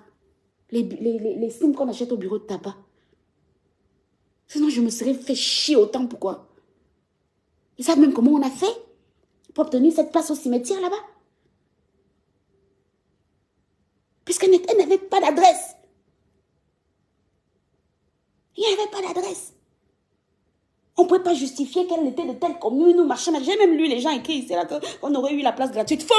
Les SIM qu'on achète au bureau de tabac. Sinon, je me serais fait chier autant. Pourquoi? Ils savent même comment on a fait pour obtenir cette place au cimetière là-bas. Puisqu'elle n'avait pas d'adresse. Il n'y avait pas d'adresse. On ne pouvait pas justifier qu'elle était de telle commune ou machin. J'ai même lu les gens écrits ici là qu'on aurait eu la place gratuite. Faux!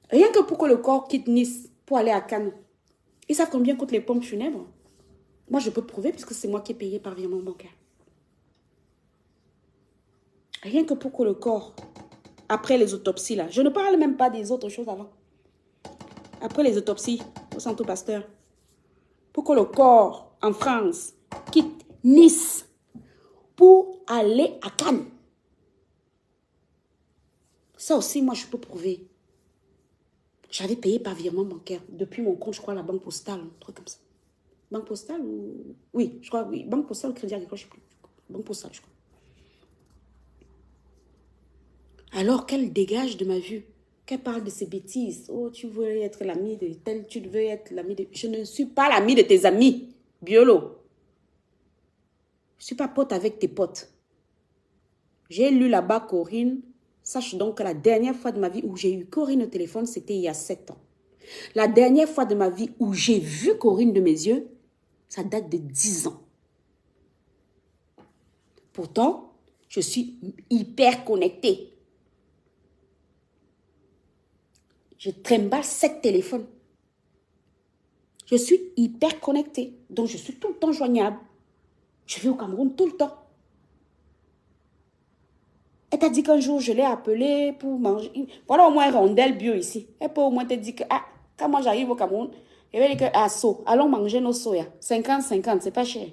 Rien que pour que le corps quitte Nice pour aller à Cannes. Ils savent combien coûtent les pompes funèbres. Moi, je peux prouver puisque c'est moi qui ai payé par virement bancaire. Rien que pour que le corps après les autopsies là. Je ne parle même pas des autres choses avant. Après les autopsies au centre Pasteur, pour que le corps en France quitte Nice pour aller à Cannes. Ça aussi, moi, je peux prouver. J'avais payé par virement bancaire depuis mon compte, je crois, la Banque Postale, un truc comme ça. Banque Postale ou... Oui, je crois, oui. Banque Postale ou Crédit Agricole, je ne sais plus. Banque Postale, je crois. Alors qu'elle dégage de ma vue, qu'elle parle de ses bêtises. Oh, tu veux être l'ami de tel, tu veux être l'ami de... Je ne suis pas l'ami de tes amis, Biolo. Je ne suis pas pote avec tes potes. J'ai lu là-bas Corinne. Sache donc que la dernière fois de ma vie où j'ai eu Corinne au téléphone, c'était il y a 7 ans. La dernière fois de ma vie où j'ai vu Corinne de mes yeux, ça date de 10 ans. Pourtant, je suis hyper connectée. Je trimballe 7 téléphones. Je suis hyper connectée. Donc, je suis tout le temps joignable. Je vais au Cameroun tout le temps. Elle t'a dit qu'un jour, je l'ai appelée pour manger. Voilà au moins un rondelle bio ici. Elle peut au moins te dire que, ah, quand moi j'arrive au Cameroun, elle va dire que, ah, allons manger nos soya. 50-50, c'est pas cher.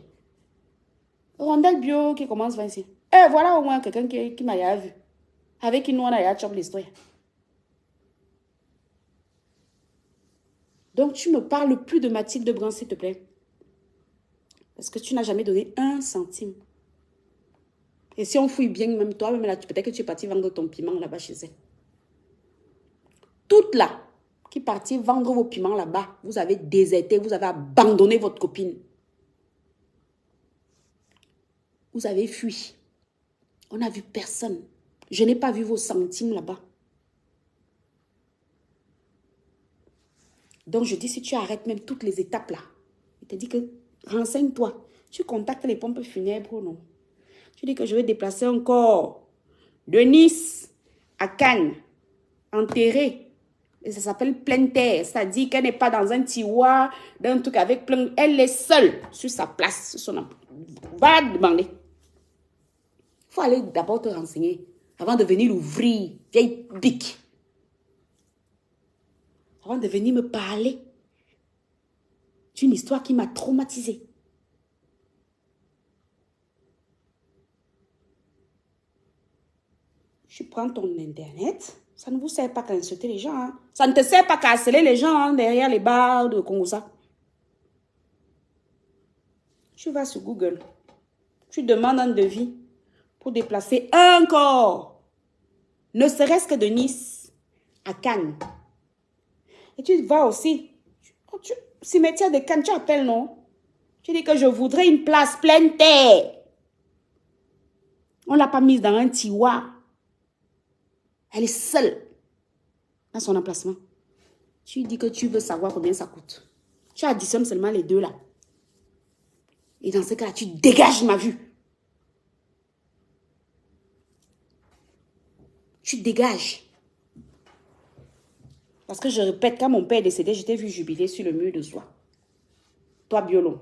Rondelle bio qui commence 26. Eh, voilà au moins quelqu'un qui m'a vu. Avec qui nous, on a chop l'histoire. Donc, tu ne me parles plus de Mathilde Brun, s'il te plaît. Parce que tu n'as jamais donné 1 centime. Et si on fouille bien, même toi, même là, peut-être que tu es parti vendre ton piment là-bas chez elle. Toutes là, qui est partie vendre vos piments là-bas, vous avez déserté, vous avez abandonné votre copine. Vous avez fui. On n'a vu personne. Je n'ai pas vu vos centimes là-bas. Donc, je dis, si tu arrêtes même toutes les étapes là, il te dit que renseigne-toi. Tu contactes les pompes funèbres ou non? Tu dis que je vais déplacer un corps de Nice à Cannes, enterré. Et ça s'appelle pleine terre. C'est-à-dire qu'elle n'est pas dans un tiroir, d'un truc avec plein... Elle est seule sur sa place. Sur son... Va demander. Il faut aller d'abord te renseigner avant de venir ouvrir, vieille bique. Avant de venir me parler d'une histoire qui m'a traumatisée. Je prends ton internet. Ça ne vous sert pas qu'à insulter les gens. Hein. Ça ne te sert pas qu'à harceler les gens hein, derrière les bars de Congosa. Tu vas sur Google. Tu demandes un devis pour déplacer un corps. Ne serait-ce que de Nice à Cannes. Et tu vas aussi. Cimetière de Cannes, tu appelles, non? Tu dis que je voudrais une place pleine terre. On ne l'a pas mise dans un tiroir. Elle est seule dans son emplacement. Tu dis que tu veux savoir combien ça coûte. Tu additionnes seulement les deux là. Et dans ce cas-là, tu dégages ma vue. Tu dégages. Parce que je répète, quand mon père est décédé, je t'ai vu jubiler sur le mur de soie. Toi, Biolon.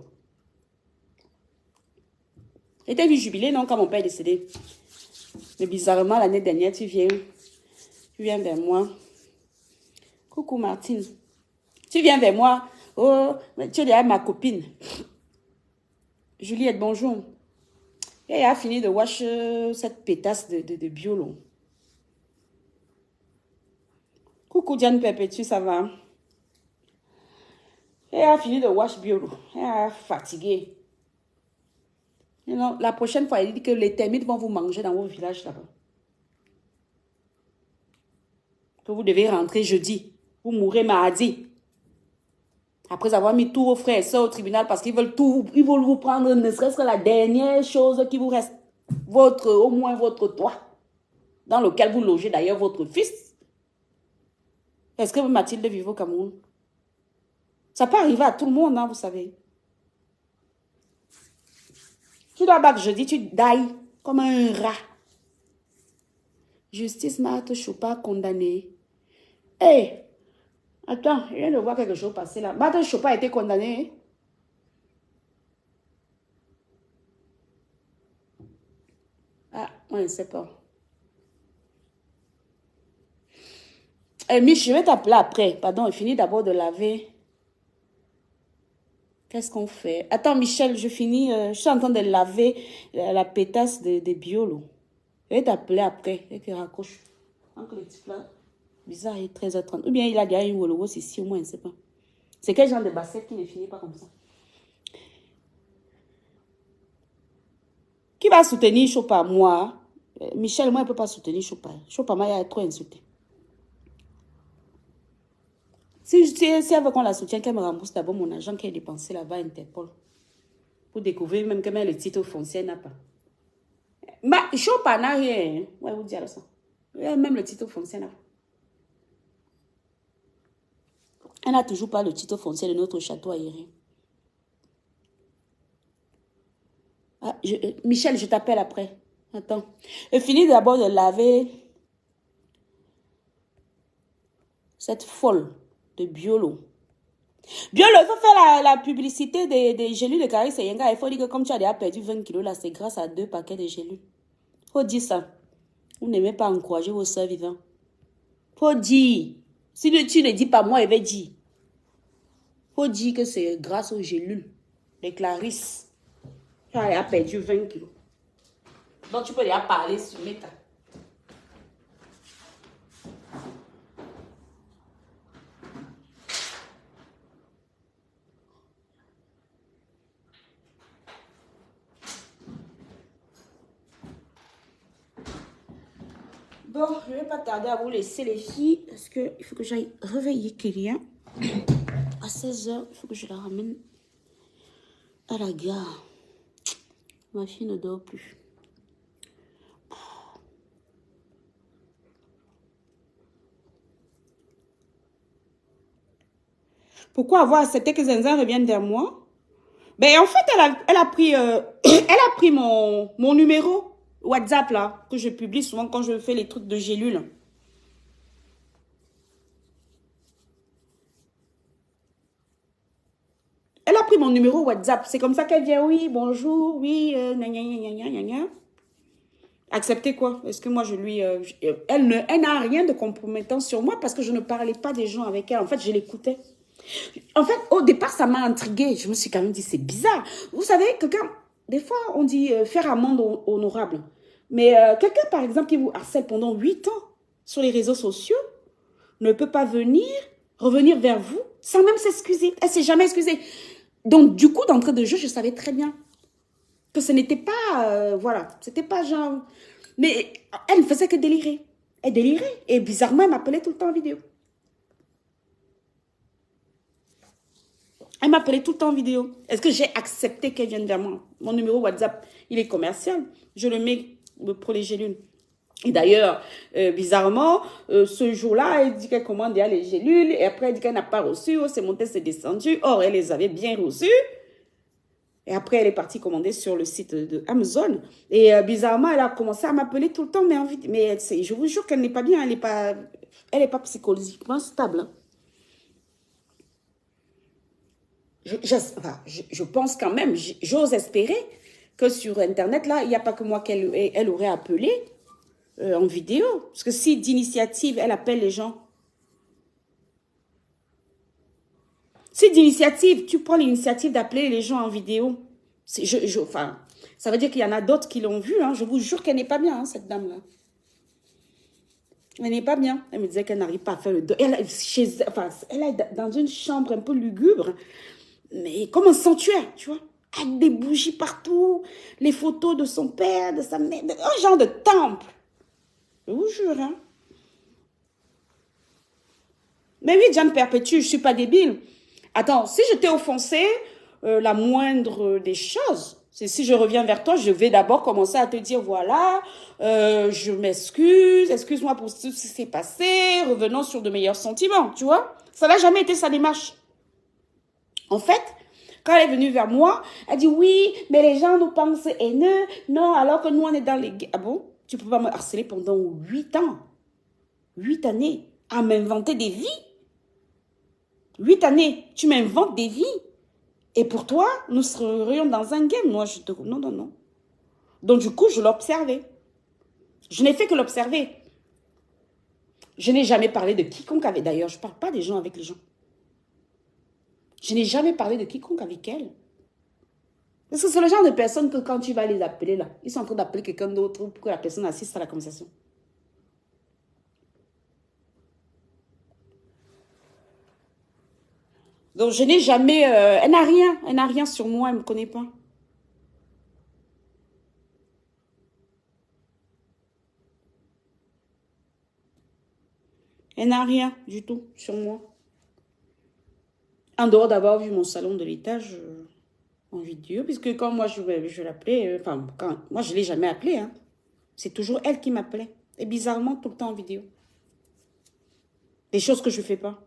Je t'ai vu jubiler, non, quand mon père est décédé. Mais bizarrement, l'année dernière, tu viens vers moi. Coucou, Martine. Tu viens vers moi. Oh, tu es derrière ma copine. Juliette, bonjour. Et elle a fini de wash cette pétasse de Biolon. Coucou, Diane Perpétue, ça va? Elle a fini de wash Biolon. Elle a fatigué. Non, la prochaine fois, elle dit que les termites vont vous manger dans vos villages là-bas. Que vous devez rentrer jeudi. Vous mourrez mardi. Après avoir mis tous vos frères et sœurs au tribunal parce qu'ils veulent tout, ils veulent vous prendre ne serait-ce que la dernière chose qui vous reste. Au moins votre toit. Dans lequel vous logez d'ailleurs votre fils. Est-ce que Mathilde vit au Cameroun? Ça peut arriver à tout le monde, hein, vous savez. Tu dois battre jeudi, tu dailles comme un rat. Justice Marthe Chopin condamné. Hé, hey, attends, je viens de voir quelque chose passer là. Marthe Chopin a été condamné. Ah, on ne sait pas. Mich, je vais t'appeler après. Pardon, il finit d'abord de laver. Qu'est-ce qu'on fait? Attends, Michel, je finis. Je suis en train de laver la pétasse de Biolo. Je vais t'appeler après. Et qu'il raccroche. Donc, le type là, bizarre, il est 13h30. Ou bien il a déjà eu Wolowo, c'est si au moins, je ne sais pas. C'est quel genre de basket qui ne finit pas comme ça? Qui va soutenir Chopa? Moi. Michel, moi, il ne peut pas soutenir Chopa. Chopa, moi, il a trop insulté. Si elle veut qu'on la soutienne, qu'elle me rembourse d'abord mon argent qu'elle a dépensé là-bas à Interpol. Pour découvrir même que même le titre foncier n'a pas. Mais Chopa n'a rien. Ouais, vous dire ça. Même le titre foncier n'a pas. Elle n'a toujours pas le titre foncier de notre château aérien. Ah, Michel, je t'appelle après. Attends. Je finis d'abord de laver cette folle de Biolo. Biolo, il faut faire la publicité des gélules de Caris et Yenga. Il faut dire que comme tu as déjà perdu 20 kilos là, c'est grâce à 2 paquets de gélules. Faut dire ça. Vous n'aimez pas encourager vos soeurs vivantes. Faut dire. Si tu ne dis pas moi, il va dire. Faut dire que c'est grâce aux gélules de Clarisse. Tu as déjà perdu 20 kilos. Donc tu peux déjà parler sur Meta. Bon, je ne vais pas tarder à vous laisser les filles parce qu'il faut que j'aille réveiller Kylian. À 16h, il faut que je la ramène à la gare. Ma fille ne dort plus. Pourquoi avoir accepté que Zenza revienne vers moi? Ben, en fait, elle a pris, elle a pris mon numéro WhatsApp là, que je publie souvent quand je fais les trucs de gélules. Elle a pris mon numéro WhatsApp. C'est comme ça qu'elle vient, oui, bonjour, oui, gna gna gna gna gna gna. Accepter quoi? Est-ce que moi je lui... elle n'a rien de compromettant sur moi parce que je ne parlais pas des gens avec elle. En fait, je l'écoutais. En fait, au départ, ça m'a intriguée. Je me suis quand même dit, c'est bizarre. Vous savez, quelqu'un... Des fois, on dit faire amende honorable. Mais quelqu'un, par exemple, qui vous harcèle pendant 8 ans sur les réseaux sociaux ne peut pas revenir vers vous sans même s'excuser. Elle ne s'est jamais excusée. Donc, du coup, d'entrée de jeu, je savais très bien que ce n'était pas... voilà, c'était pas genre... Mais elle ne faisait que délirer. Elle délirait. Et bizarrement, elle m'appelait tout le temps en vidéo. Elle m'appelait tout le temps en vidéo. Est-ce que j'ai accepté qu'elle vienne vers moi? Mon numéro WhatsApp, il est commercial. Je le mets pour les gélules. Et d'ailleurs, bizarrement, ce jour-là, elle dit qu'elle commande déjà les gélules. Et après, elle dit qu'elle n'a pas reçu. Oh, c'est monté, c'est descendu. Or, elle les avait bien reçues. Et après, elle est partie commander sur le site de Amazon. Et bizarrement, elle a commencé à m'appeler tout le temps. Mais je vous jure qu'elle n'est pas bien. Elle n'est pas psychologiquement stable. Hein. Je pense quand même, j'ose espérer que sur Internet, là, il n'y a pas que moi qu'elle aurait appelé en vidéo. Parce que si d'initiative, elle appelle les gens. Si d'initiative, tu prends l'initiative d'appeler les gens en vidéo. Enfin, ça veut dire qu'il y en a d'autres qui l'ont vue. Hein. Je vous jure qu'elle n'est pas bien, hein, cette dame-là. Elle n'est pas bien. Elle me disait qu'elle n'arrive pas à faire le dos. Elle est dans une chambre un peu lugubre. Mais comme un sanctuaire, tu vois. Avec des bougies partout, les photos de son père, de sa mère, un genre de temple. Je vous jure, hein. Mais oui, Jeanne Perpétue, je ne suis pas débile. Attends, si je t'ai offensé, la moindre des choses, c'est si je reviens vers toi, je vais d'abord commencer à te dire, voilà, je m'excuse, excuse-moi pour tout ce qui s'est passé, revenons sur de meilleurs sentiments, tu vois. Ça n'a jamais été sa démarche. En fait, quand elle est venue vers moi, elle dit oui, mais les gens nous pensent haineux. Non, alors que nous, on est dans les... Ah bon? Tu peux pas me harceler pendant 8 ans. 8 années à m'inventer des vies. 8 années, tu m'inventes des vies. Et pour toi, nous serions dans un game. Moi, je te... Non, non, non. Donc, du coup, je l'observais. Je n'ai fait que l'observer. Je n'ai jamais parlé de quiconque avec... D'ailleurs, je ne parle pas des gens avec les gens. Je n'ai jamais parlé de quiconque avec elle. Parce que c'est le genre de personnes que quand tu vas les appeler là, ils sont en train d'appeler quelqu'un d'autre pour que la personne assiste à la conversation. Donc, je n'ai jamais... elle n'a rien sur moi, elle ne me connaît pas. Elle n'a rien du tout sur moi. En dehors d'avoir vu mon salon de l'étage en vidéo, puisque quand moi je l'appelais, enfin, moi je ne l'ai jamais appelée, hein. C'est toujours elle qui m'appelait. Et bizarrement, tout le temps en vidéo. Des choses que je ne fais pas.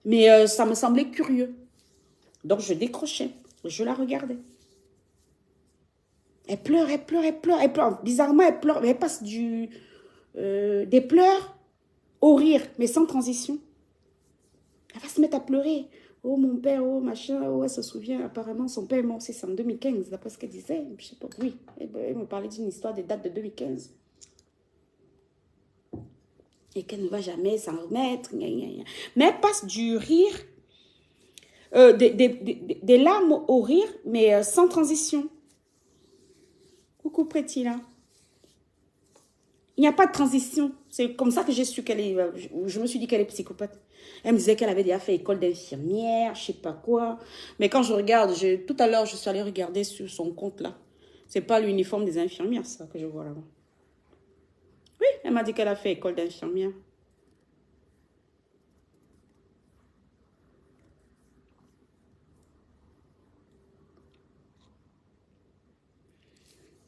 Mais ça me semblait curieux. Donc je décrochais. Je la regardais. Elle pleure, elle pleure, elle pleure, elle pleure. Bizarrement, elle pleure. Elle passe des pleurs au rire, mais sans transition. Elle va se mettre à pleurer. Oh, mon père, oh, machin, oh, elle se souvient. Apparemment, son père est mort, c'est en 2015, d'après ce qu'elle disait. Je sais pas, oui. Elle me parlait d'une histoire de date de 2015. Et qu'elle ne va jamais s'en remettre. Gna, gna, gna. Mais elle passe du rire, des larmes au rire, mais sans transition. Coucou, Prétila. Il n'y a pas de transition. C'est comme ça que j'ai su qu'elle est... Je me suis dit qu'elle est psychopathe. Elle me disait qu'elle avait déjà fait école d'infirmière, je sais pas quoi. Mais quand je regarde, tout à l'heure, je suis allée regarder sur son compte là. C'est pas l'uniforme des infirmières, ça, que je vois là-bas. Oui, elle m'a dit qu'elle a fait école d'infirmière.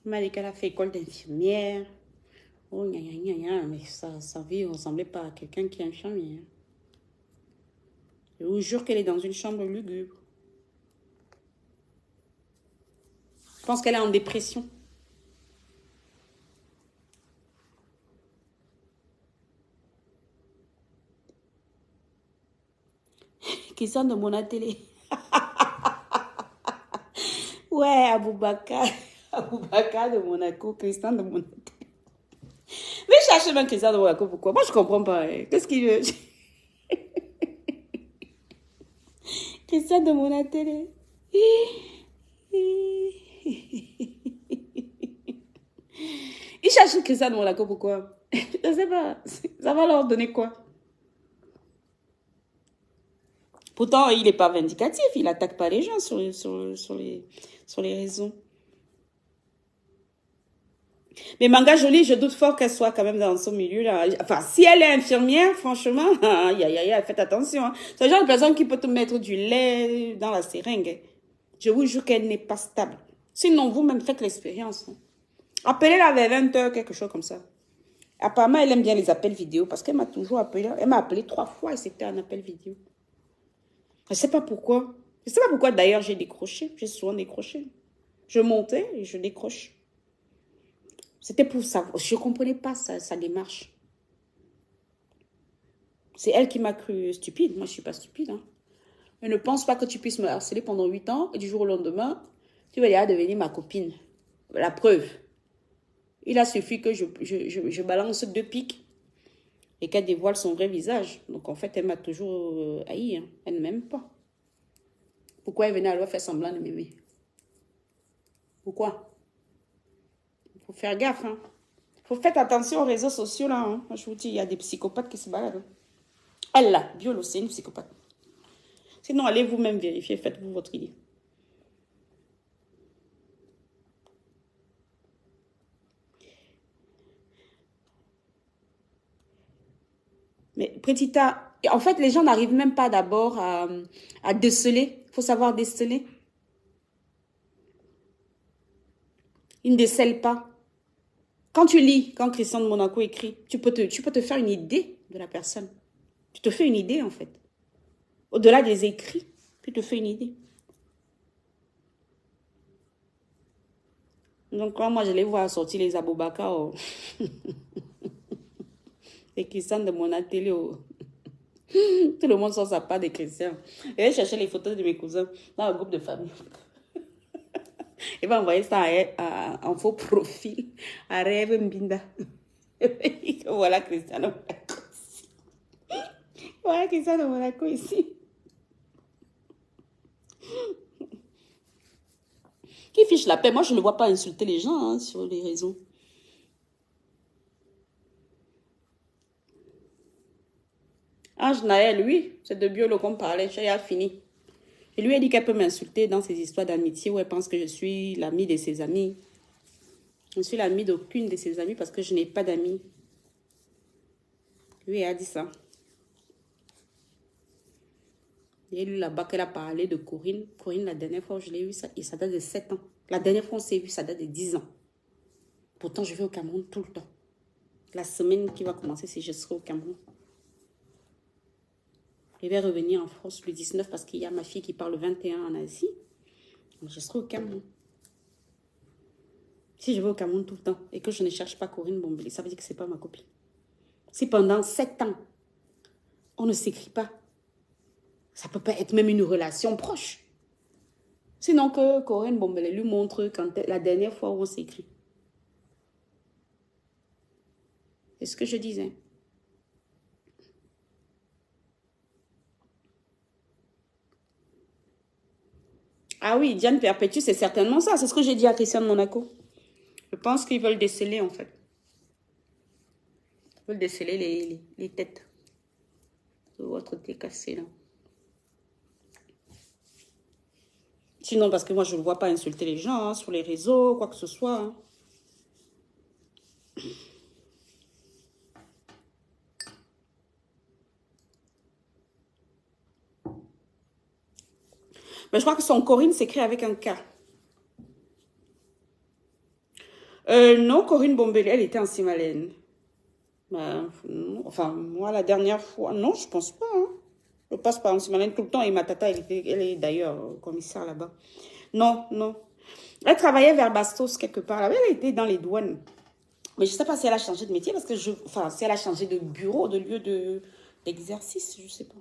Elle m'a dit qu'elle a fait école d'infirmière. Oh, gna gna gna gna, mais sa vie ne ressemblait pas à quelqu'un qui est infirmier. Je vous jure qu'elle est dans une chambre lugubre. Je pense qu'elle est en dépression. Christian de Mona Télé. Ouais, Aboubakar. Aboubakar de Monaco, Christian de Monaco. Mais je cherche même Christian de Monaco, pourquoi? Moi, je comprends pas. Qu'est-ce qu'il veut? Christian de Monaco. Il cherche Christian de Monaco, pourquoi? Je sais pas. Ça va leur donner quoi? Pourtant, il n'est pas vindicatif. Il n'attaque pas les gens sur les réseaux. Mais Manga Jolie, je doute fort qu'elle soit quand même dans son milieu là. Enfin, si elle est infirmière, franchement, aïe, aïe, aïe, faites attention. Hein. C'est le genre de personne qui peut te mettre du lait dans la seringue. Je vous jure qu'elle n'est pas stable. Sinon, vous-même faites l'expérience. Hein. Appelez-la vers 20 h, quelque chose comme ça. Apparemment, elle aime bien les appels vidéo parce qu'elle m'a toujours appelé. Elle m'a appelé 3 fois et c'était un appel vidéo. Je ne sais pas pourquoi. Je ne sais pas pourquoi d'ailleurs j'ai décroché. J'ai souvent décroché. Je montais et je décroche. C'était pour ça. Je ne comprenais pas sa démarche. C'est elle qui m'a cru stupide. Moi, je ne suis pas stupide. Hein. Je ne pense pas que tu puisses me harceler pendant 8 ans et du jour au lendemain, tu vas déjà devenir ma copine. La preuve. Il a suffi que je balance 2 pics et qu'elle dévoile son vrai visage. Donc, en fait, elle m'a toujours haï. Hein. Elle ne m'aime pas. Pourquoi elle venait alors faire semblant de m'aimer? Pourquoi? Il faut faire gaffe. Hein. Faut faire attention aux réseaux sociaux, là. Hein. Moi, je vous dis, il y a des psychopathes qui se baladent. Hein. Elle, là, Biolo, c'est une psychopathe. Sinon, allez vous-même vérifier. Faites-vous votre idée. Mais Prétita, en fait, les gens n'arrivent même pas d'abord à déceler. Il faut savoir déceler. Ils ne décèlent pas. Quand tu lis, quand Christian de Monaco écrit, tu peux te faire une idée de la personne. Tu te fais une idée, en fait. Au-delà des écrits, tu te fais une idée. Donc, quand moi, je les vois sortir les Aboubakar, oh. Les Christian de Monaco, oh. Tout le monde sort sa part des Christians. Et je cherchais les photos de mes cousins dans le groupe de famille. Il va envoyer ça en faux profil à Rêve Mbinda. Voilà Cristiano Monaco ici. Voilà Cristiano Monaco ici. Qui fiche la paix? Moi, je ne le vois pas insulter les gens hein, sur les réseaux. Ange Naël, oui, c'est de Biolo qu'on parlait. J'ai fini. Je lui ai dit qu'elle peut m'insulter dans ses histoires d'amitié où elle pense que je suis l'amie de ses amis. Je ne suis l'amie d'aucune de ses amies parce que je n'ai pas d'amis. Lui, elle a dit ça. Et lui, là-bas, qu'elle a parlé de Corinne. Corinne, la dernière fois où je l'ai vue, ça date de 7 ans. La dernière fois où on s'est vu, ça date de 10 ans. Pourtant, je vais au Cameroun tout le temps. La semaine qui va commencer, c'est je serai au Cameroun. Je vais revenir en France le 19 parce qu'il y a ma fille qui part le 21 en Asie. Je serai au Cameroun. Si je vais au Cameroun tout le temps et que je ne cherche pas Corinne Bombele, ça veut dire que ce n'est pas ma copine. Si pendant 7 ans, on ne s'écrit pas, ça ne peut pas être même une relation proche. Sinon que Corinne Bombele lui montre quand la dernière fois où on s'écrit. C'est ce que je disais. Ah oui, Diane Perpétue, c'est certainement ça. C'est ce que j'ai dit à Christian de Monaco. Je pense qu'ils veulent déceler, en fait. Ils veulent déceler les têtes. Votre thé cassé, là. Sinon, parce que moi, je ne vois pas insulter les gens hein, sur les réseaux, quoi que ce soit. Hein. Mais je crois que son Corinne s'écrit avec un K. Non, Corinne Bombele, elle était en Simalène. Ben, enfin, moi, la dernière fois, non, je pense pas. Hein. Je passe par en Simalène tout le temps et ma tata, elle est d'ailleurs commissaire là-bas. Non, non. Elle travaillait vers Bastos quelque part. Là. Elle était dans les douanes. Mais je ne sais pas si elle a changé de métier parce que enfin, si elle a changé de bureau, de lieu d'exercice, je ne sais pas.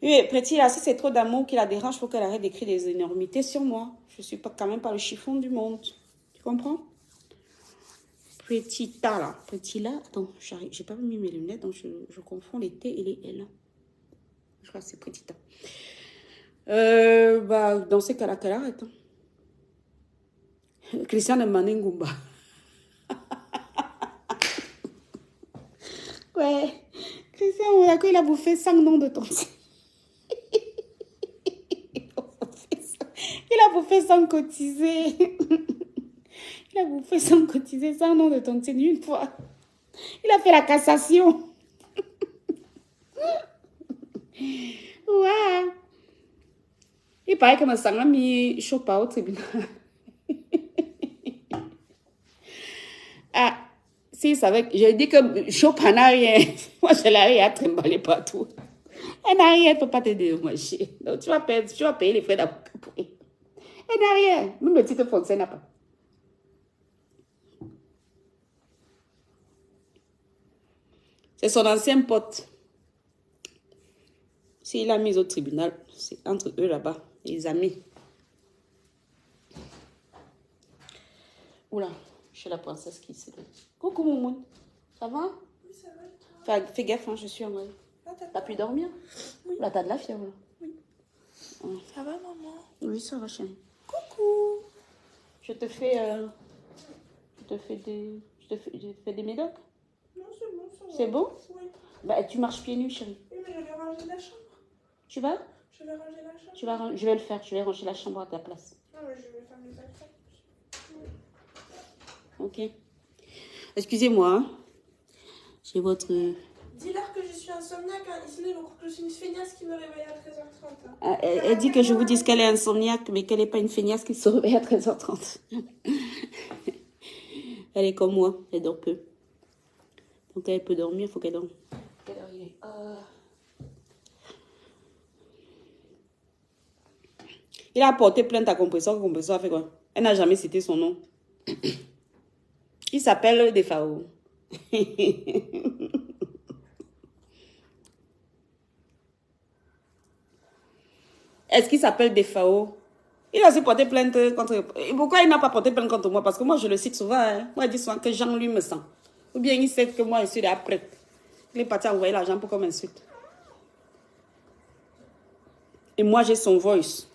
Oui, petit, là, si c'est trop d'amour qui la dérange, il faut qu'elle arrête d'écrire des énormités sur moi. Je ne suis pas, quand même pas le chiffon du monde. Tu comprends? Petit là. Petit là. Attends, j'ai pas mis mes lunettes, donc je confonds les T et les L. Je crois que c'est petit temps. Bah, dans ces cas-là, qu'elle arrête. Hein. Christian de Manengumba. Ouais. Christian Monaco, il a bouffé 5 noms de tontine. Il a bouffé sans cotiser. Il a bouffé sans cotiser 5 noms de tontine une fois. Il a fait la cassation. Ouais. Il paraît que ma sang a mis Chopa au tribunal. Ah, si, j'ai dit que Chopa n'a rien. Moi, je l'ai rien à trimballer partout. Elle n'a rien, elle ne peut pas t'aider, ma chérie. Donc, tu vas payer les frais d'avocat pour elle. Elle n'a rien. Même le titre foncier n'a pas. C'est son ancien pote. S'il l'a mis au tribunal, c'est entre eux là-bas, les amis. Oula, je suis la princesse qui s'est levée. Coucou Moumoun, ça va? Oui, ça va. Fais gaffe, hein, je suis en mode. T'as pu dormir? Oui. Là, t'as de la fièvre là. Oui. Ça va, maman? Oui, ça va, chérie. Coucou. Je te fais des médocs? Non, c'est bon, ça va. C'est bon? Oui. Bah, tu marches pieds nus, chérie. Oui, mais je vais ranger la chambre. Tu vas? Je vais ranger la chambre. Je vais le faire, je vais ranger la chambre à ta place. Non, mais je vais faire mes affaires. Oui. Ok. Excusez-moi, hein. J'ai votre... Dis-leur que je suis insomniaque, hein. Sinon ils vont croire que je suis une feignasse qui me réveille à 13h30. Hein. Ah, elle dit que je vous dise qu'elle est insomniaque, mais qu'elle n'est pas une feignasse qui se réveille à 13h30. Elle est comme moi, elle dort peu. Donc elle peut dormir, il faut qu'elle dorme. Il a porté plainte à Compresseur, Compresseur a fait quoi? Elle n'a jamais cité son nom. Il s'appelle Defao. Est-ce qu'il s'appelle Defao? Il a aussi porté plainte contre... Et pourquoi il n'a pas porté plainte contre moi? Parce que moi, je le cite souvent. Hein. Moi, il dit souvent que Jean, lui, me sent. Ou bien il sait que moi, je suis après. Il est parti envoyer l'argent pour qu'on m'insulte. Et moi, j'ai son voice.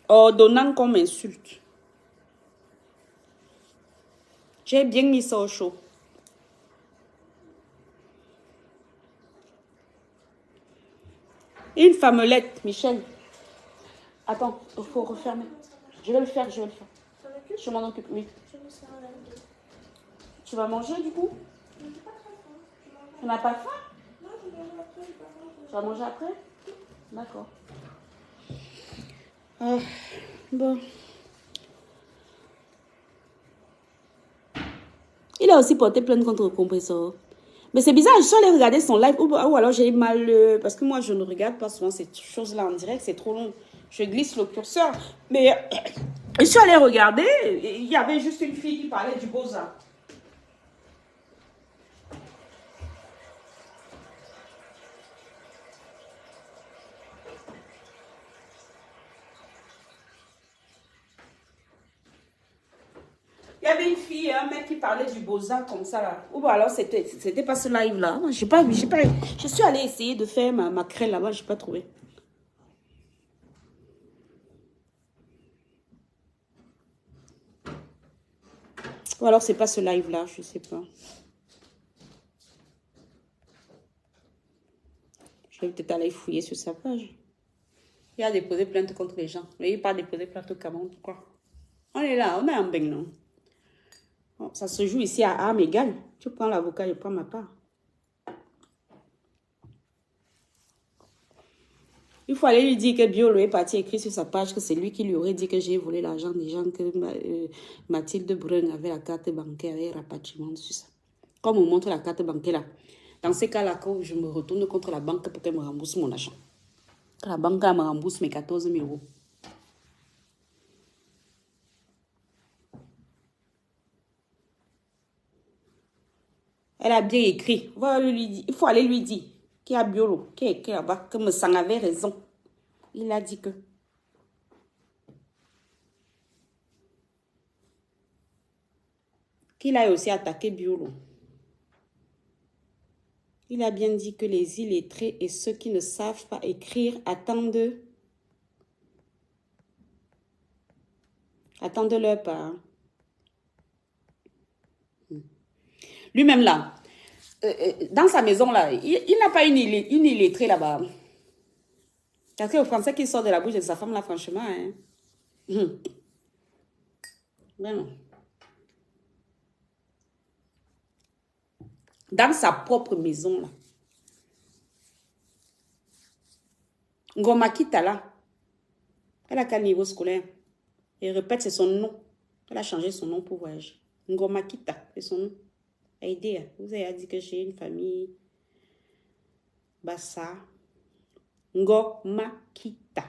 Ordonnant qu'on m'insulte. J'ai bien mis ça au chaud. Une femmelette, Michel. Attends, il faut refermer. Je vais le faire, je vais le faire. Je m'en occupe, oui. Tu vas manger du coup? Tu n'as pas faim? Non, je vais manger après. Tu vas manger après? D'accord. Ah, bon. Il a aussi porté plainte contre le compresseur. Mais c'est bizarre, je suis allée regarder son live ou alors j'ai mal... parce que moi, je ne regarde pas souvent ces choses-là en direct, c'est trop long. Je glisse le curseur. Mais je suis allée regarder, il y avait juste une fille qui parlait du Beaux-Arts. Il y avait une fille, un mec qui parlait du Beaux-Arts comme ça là. Ou alors c'était pas ce live là. Je suis allée essayer de faire ma crêle là-bas, je n'ai pas trouvé. Ou alors c'est pas ce live là, je ne sais pas. Je vais peut-être aller fouiller sur sa page. Il a déposé plainte contre les gens. Mais il n'a pas déposé plainte au Cameroun. Pourquoi? On est là, on est en bain, non? Bon, ça se joue ici à armes égales. Tu prends l'avocat, je prends ma part. Il faut aller lui dire que Biolo est parti écrire sur sa page que c'est lui qui lui aurait dit que j'ai volé l'argent des gens, que Mathilde Brun avait la carte bancaire et rapatriement dessus ça. Comme on montre la carte bancaire là. Dans ces cas-là, quand je me retourne contre la banque pour qu'elle me rembourse mon argent. La banque me rembourse mes 14 000 euros. Elle a bien écrit. Il faut aller lui dire qu'il y a Biolo, qui a écrit là-bas, que me sang avait raison. Il a dit que. Qu'il a aussi attaqué Biolo. Il a bien dit que les illettrés et ceux qui ne savent pas écrire attendent leur part. Lui-même là, dans sa maison là, il n'a pas une illettrée là-bas. Parce que le français qui sort de la bouche de sa femme là, franchement, hein. Ben non. Dans sa propre maison là. Ngomakita là, elle a quel niveau scolaire? Et répète, c'est son nom. Elle a changé son nom pour voyager. Ngomakita, c'est son nom. Aidé, vous avez dit que j'ai une famille Bassa. Ngomakita.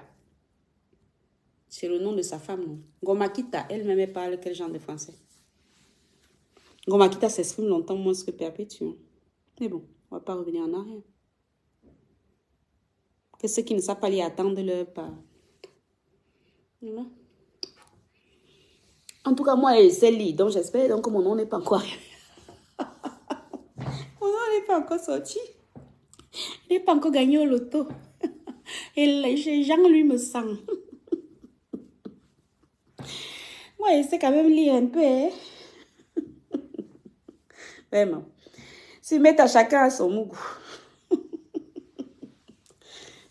C'est le nom de sa femme, non? Ngomakita, elle-même parle quel genre de français? Ngomakita s'exprime longtemps moins que Perpétue. Mais bon, on ne va pas revenir en arrière. Que ceux qui ne savent pas lire attendent leur part. En tout cas, moi, je sais lire, donc j'espère que mon nom n'est pas encore arrivé. Mon nom n'est pas encore sorti. Il n'est pas encore gagné au loto. Et Jean, lui, me sent. Moi, je sais quand même lire un peu. Hein? Vraiment. Si mettre à chacun à son mougou.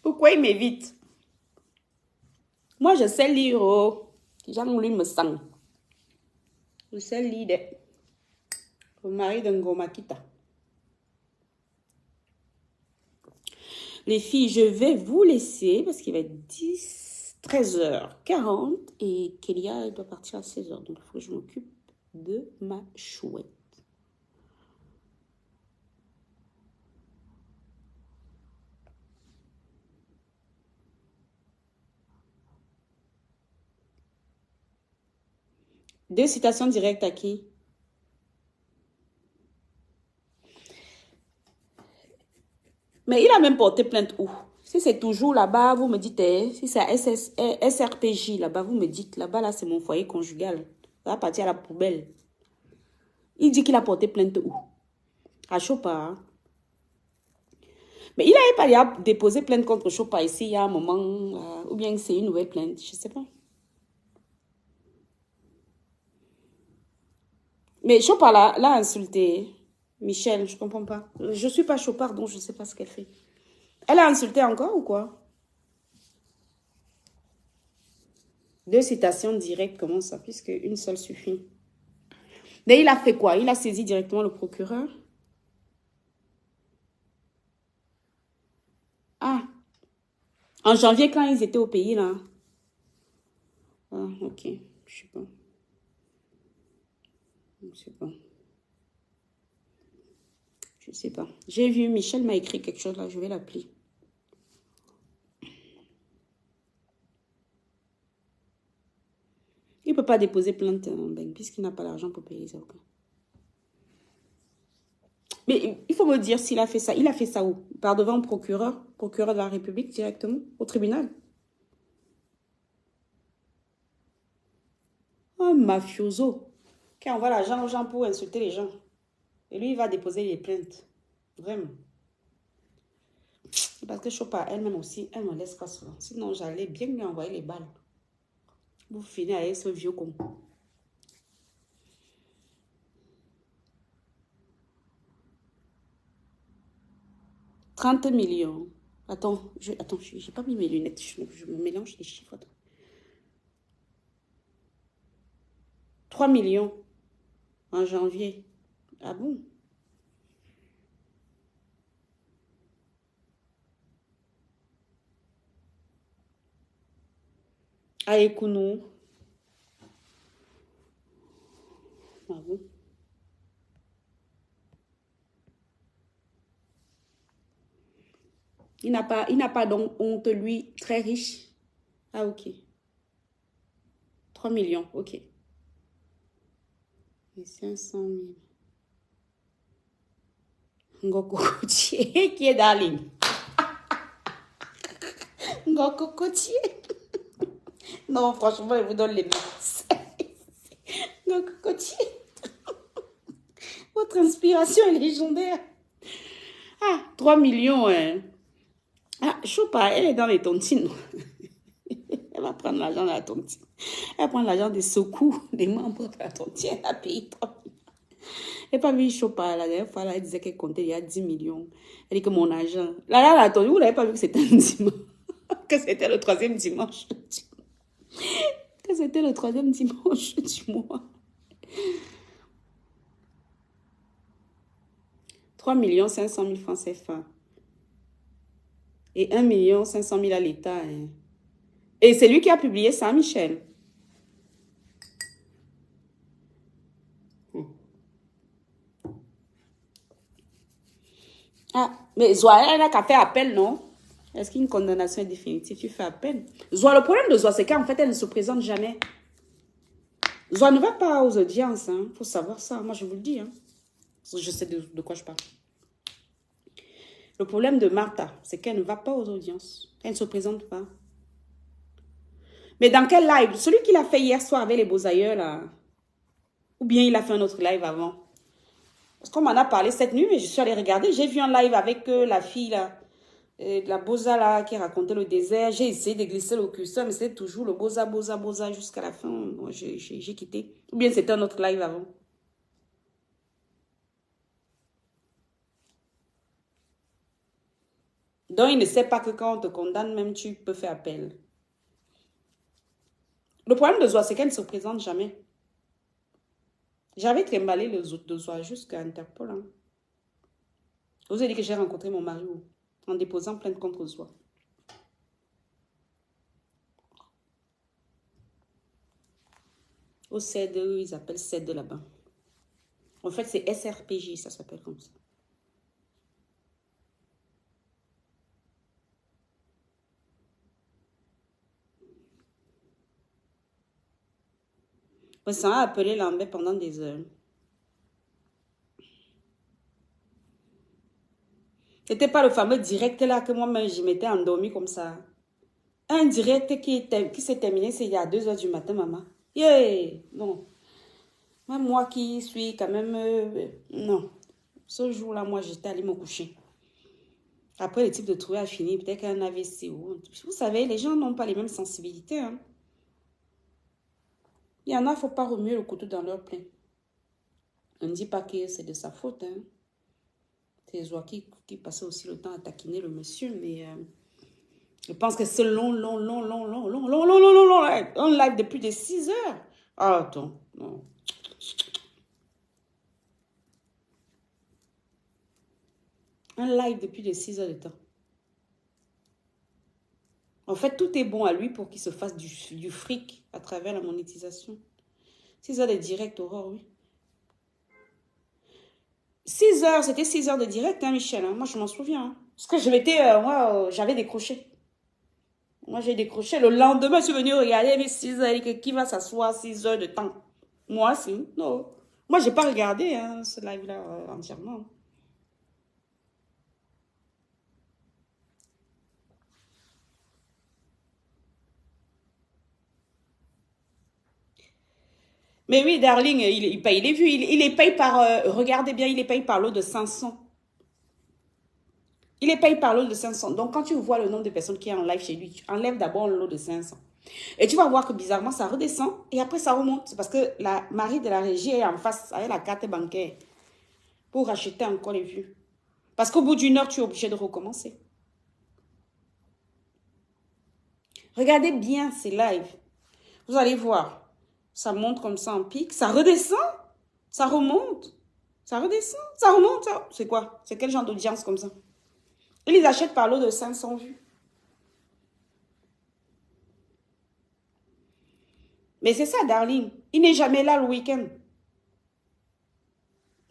Pourquoi il m'évite? Moi, je sais lire. Oh. Jean, lui, me sent. Je sais lire. Le mari de Ngomakita. Les filles, je vais vous laisser parce qu'il va être 13h40 et Kélia, elle doit partir à 16h. Donc, il faut que je m'occupe de ma chouette. Deux citations directes à qui? Mais il a même porté plainte où? Si c'est toujours là-bas, vous me dites, si c'est SRPJ là-bas, vous me dites, là-bas, là, c'est mon foyer conjugal. Ça va partir à la poubelle. Il dit qu'il a porté plainte où? À Chopa. Hein? Mais il n'avait pas déjà déposé plainte contre Chopa ici, il y a un moment, ou bien c'est une nouvelle plainte, je ne sais pas. Mais Chopa l'a insulté. Michel, je ne comprends pas. Je ne suis pas Chopard, donc je ne sais pas ce qu'elle fait. Elle a insulté encore ou quoi? 2 citations directes, comment ça? Puisque une seule suffit. Mais il a fait quoi? Il a saisi directement le procureur? Ah, en janvier, quand ils étaient au pays, là. Ah, ok. Je sais pas. Je sais pas. Je sais pas. J'ai vu, Michel m'a écrit quelque chose là, je vais l'appeler. Il ne peut pas déposer plainte puisqu'il n'a pas l'argent pour payer les avocats. Mais il faut me dire s'il a fait ça. Il a fait ça où? Par devant le procureur de la République directement, au tribunal. Un mafioso qui envoie l'argent aux gens pour insulter les gens. Et lui, il va déposer les plaintes. Vraiment. Parce que Chopa, elle-même aussi, elle ne me laisse pas souvent. Sinon, j'allais bien lui envoyer les balles. Vous finissez avec ce vieux con. « 30 millions. Attends, je n'ai pas mis mes lunettes. Je me mélange les chiffres. Attends. 3 millions en janvier. Ah bon? À Ekounou. Ah bon? Il n'a pas donc honte, lui, très riche. Ah, ok. 3 millions, ok. Et 500 000. Ngoko Kotier qui est dans la ligne. Ngoko Kotier. Non, franchement, je vous donne les noms. Ngoko Kotier. Votre inspiration est légendaire. Ah, 3 millions, hein. Ah, Choupa, elle est dans les tontines. Elle va prendre l'argent de la tontine. Elle va prendre l'argent des secours des membres de la tontine. Elle a payé 3 millions. Elle n'a pas vu Choupa la dernière fois. Là, elle disait qu'elle comptait il y a 10 millions. Elle dit que mon argent. Là, la tontine, vous n'avez pas vu que c'était un dimanche. Que c'était le 3e dimanche. Que c'était le 3e dimanche du mois. 3 500 000 francs CFA. Et 1 500 000 à l'État. Hein. Et c'est lui qui a publié ça, Michel. Ah, mais Zoa, elle n'a qu'à faire appel, non? Est-ce qu'une condamnation est définitive? Tu fais appel. Zoa, le problème de Zoa, c'est qu'en fait, elle ne se présente jamais. Zoa ne va pas aux audiences. Il faut savoir ça. Moi, je vous le dis. Hein. Je sais de quoi je parle. Le problème de Martha, c'est qu'elle ne va pas aux audiences. Elle ne se présente pas. Mais dans quel live? Celui qu'il a fait hier soir avec les beaux aïeux, là. Ou bien il a fait un autre live avant. Parce qu'on m'en a parlé cette nuit, mais je suis allée regarder. J'ai vu un live avec la fille, là. La Boza, là, qui racontait le désert. J'ai essayé de glisser le curseur, mais c'était toujours le Boza, Boza, Boza jusqu'à la fin. Bon, j'ai quitté. Ou bien c'était un autre live avant. Donc, il ne sait pas que quand on te condamne, même tu peux faire appel. Le problème de Zoa, c'est qu'elle ne se présente jamais. J'avais trimballé le de Zoa jusqu'à Interpol. Hein. Je vous ai dit que j'ai rencontré mon mari en déposant plainte contre Zoa. Au CED, ils appellent CED là-bas. En fait, c'est SRPJ, ça s'appelle comme ça. Ça a appelé Lambert pendant des heures. C'était pas le fameux direct là que moi-même, je m'étais endormie comme ça. Un direct qui s'est terminé, c'est il y a 2 heures du matin, maman. Yeah! Non. Même moi qui suis quand même... non. Ce jour-là, moi, j'étais allée me coucher. Après, le type de trouver a fini, peut-être qu'un AVC ou... Vous savez, les gens n'ont pas les mêmes sensibilités. Hein. Il y en a, il ne faut pas remuer le couteau dans leur plein. On ne dit pas que c'est de sa faute. Hein. C'est Zoa qui passait aussi le temps à taquiner le monsieur, mais... je pense que c'est long, un live de plus de 6 heures. Ah, attends, non. Un live de plus de 6 heures de temps. En fait, tout est bon à lui pour qu'il se fasse du fric à travers la monétisation. 6 heures de direct, Aurore, oui. 6 heures, c'était 6 heures de direct, hein, Michel. Hein. Moi, je m'en souviens. Hein. Parce que je m'étais, j'avais décroché. Moi, j'ai décroché. Le lendemain, je suis venue regarder mes 6 heures. Qui va s'asseoir 6 heures de temps? Moi, si. Non. Moi, j'ai pas regardé hein, ce live-là entièrement. Mais oui, darling, il paye les vues. Il les paye par, regardez bien, il les paye par lot de 500. Il les paye par lot de 500. Donc, quand tu vois le nombre de personnes qui est en live chez lui, tu enlèves d'abord le lot de 500. Et tu vas voir que bizarrement, ça redescend et après, ça remonte. C'est parce que la Marie de la régie est en face avec la carte bancaire pour racheter encore les vues. Parce qu'au bout d'une heure, tu es obligé de recommencer. Regardez bien ces lives. Vous allez voir. Ça monte comme ça en pic. Ça redescend. Ça remonte. Ça redescend. Ça remonte. C'est quoi? C'est quel genre d'audience comme ça? Ils les achètent par lot de 500 vues. Mais c'est ça, darling. Il n'est jamais là le week-end.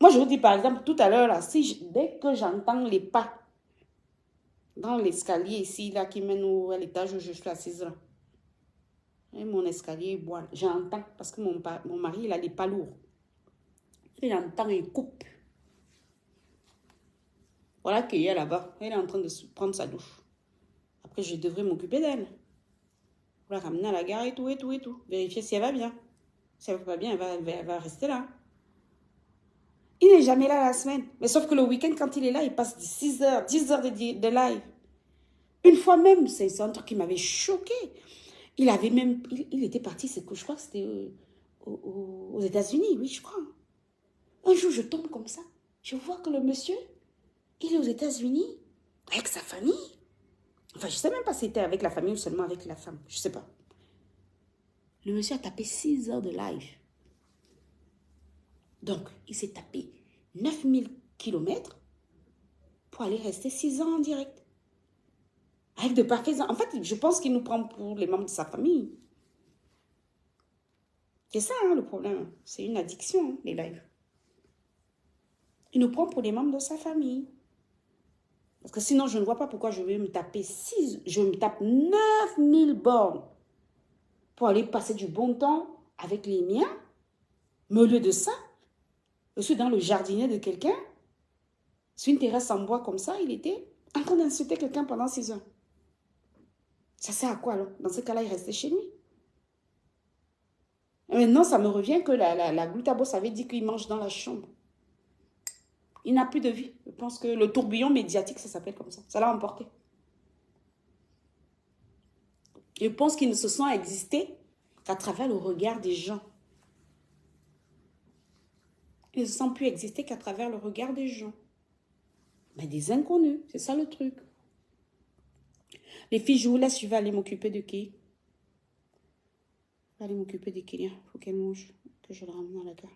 Moi, je vous dis par exemple, tout à l'heure, là, dès que j'entends les pas dans l'escalier ici, là, qui mène à l'étage où je suis assise là, et mon escalier boit, j'entends, parce que mon mari, il a des pas lourds. Et j'entends, il coupe. Voilà qu'il est là-bas. Elle est en train de prendre sa douche. Après, je devrais m'occuper d'elle. La ramener à la gare et tout, et tout, et tout. Vérifier si elle va bien. Si elle va pas bien, elle va rester là. Il n'est jamais là la semaine. Mais sauf que le week-end, quand il est là, il passe 6 heures, 10 heures de live. Une fois même, c'est un truc qui m'avait choqué. Il avait même, il était parti, je crois que c'était aux États-Unis, oui, je crois. Un jour, je tombe comme ça. Je vois que le monsieur, il est aux États-Unis avec sa famille. Enfin, je ne sais même pas si c'était avec la famille ou seulement avec la femme. Je ne sais pas. Le monsieur a tapé 6 heures de live. Donc, il s'est tapé 9000 kilomètres pour aller rester 6 ans en direct. Avec de parfaits... En fait, je pense qu'il nous prend pour les membres de sa famille. C'est ça, hein, le problème. C'est une addiction, hein, les lives. Il nous prend pour les membres de sa famille. Parce que sinon, je ne vois pas pourquoi je vais me taper 9000 bornes pour aller passer du bon temps avec les miens. Mais au lieu de ça, je suis dans le jardinier de quelqu'un. Sur une terrasse en bois comme ça, il était en train d'insulter quelqu'un pendant 6 heures. Ça sert à quoi alors? Dans ce cas-là, il restait chez lui. Et maintenant, ça me revient que la glutabos avait dit qu'il mange dans la chambre. Il n'a plus de vie. Je pense que le tourbillon médiatique, ça s'appelle comme ça. Ça l'a emporté. Je pense qu'il ne se sent exister qu'à travers le regard des gens. Il ne se sent plus exister qu'à travers le regard des gens. Mais des inconnus, c'est ça le truc. Les filles, je vous laisse, je vais aller m'occuper de qui? Je vais aller m'occuper de Kélia. Il faut qu'elle mange, que je le ramène à la gare.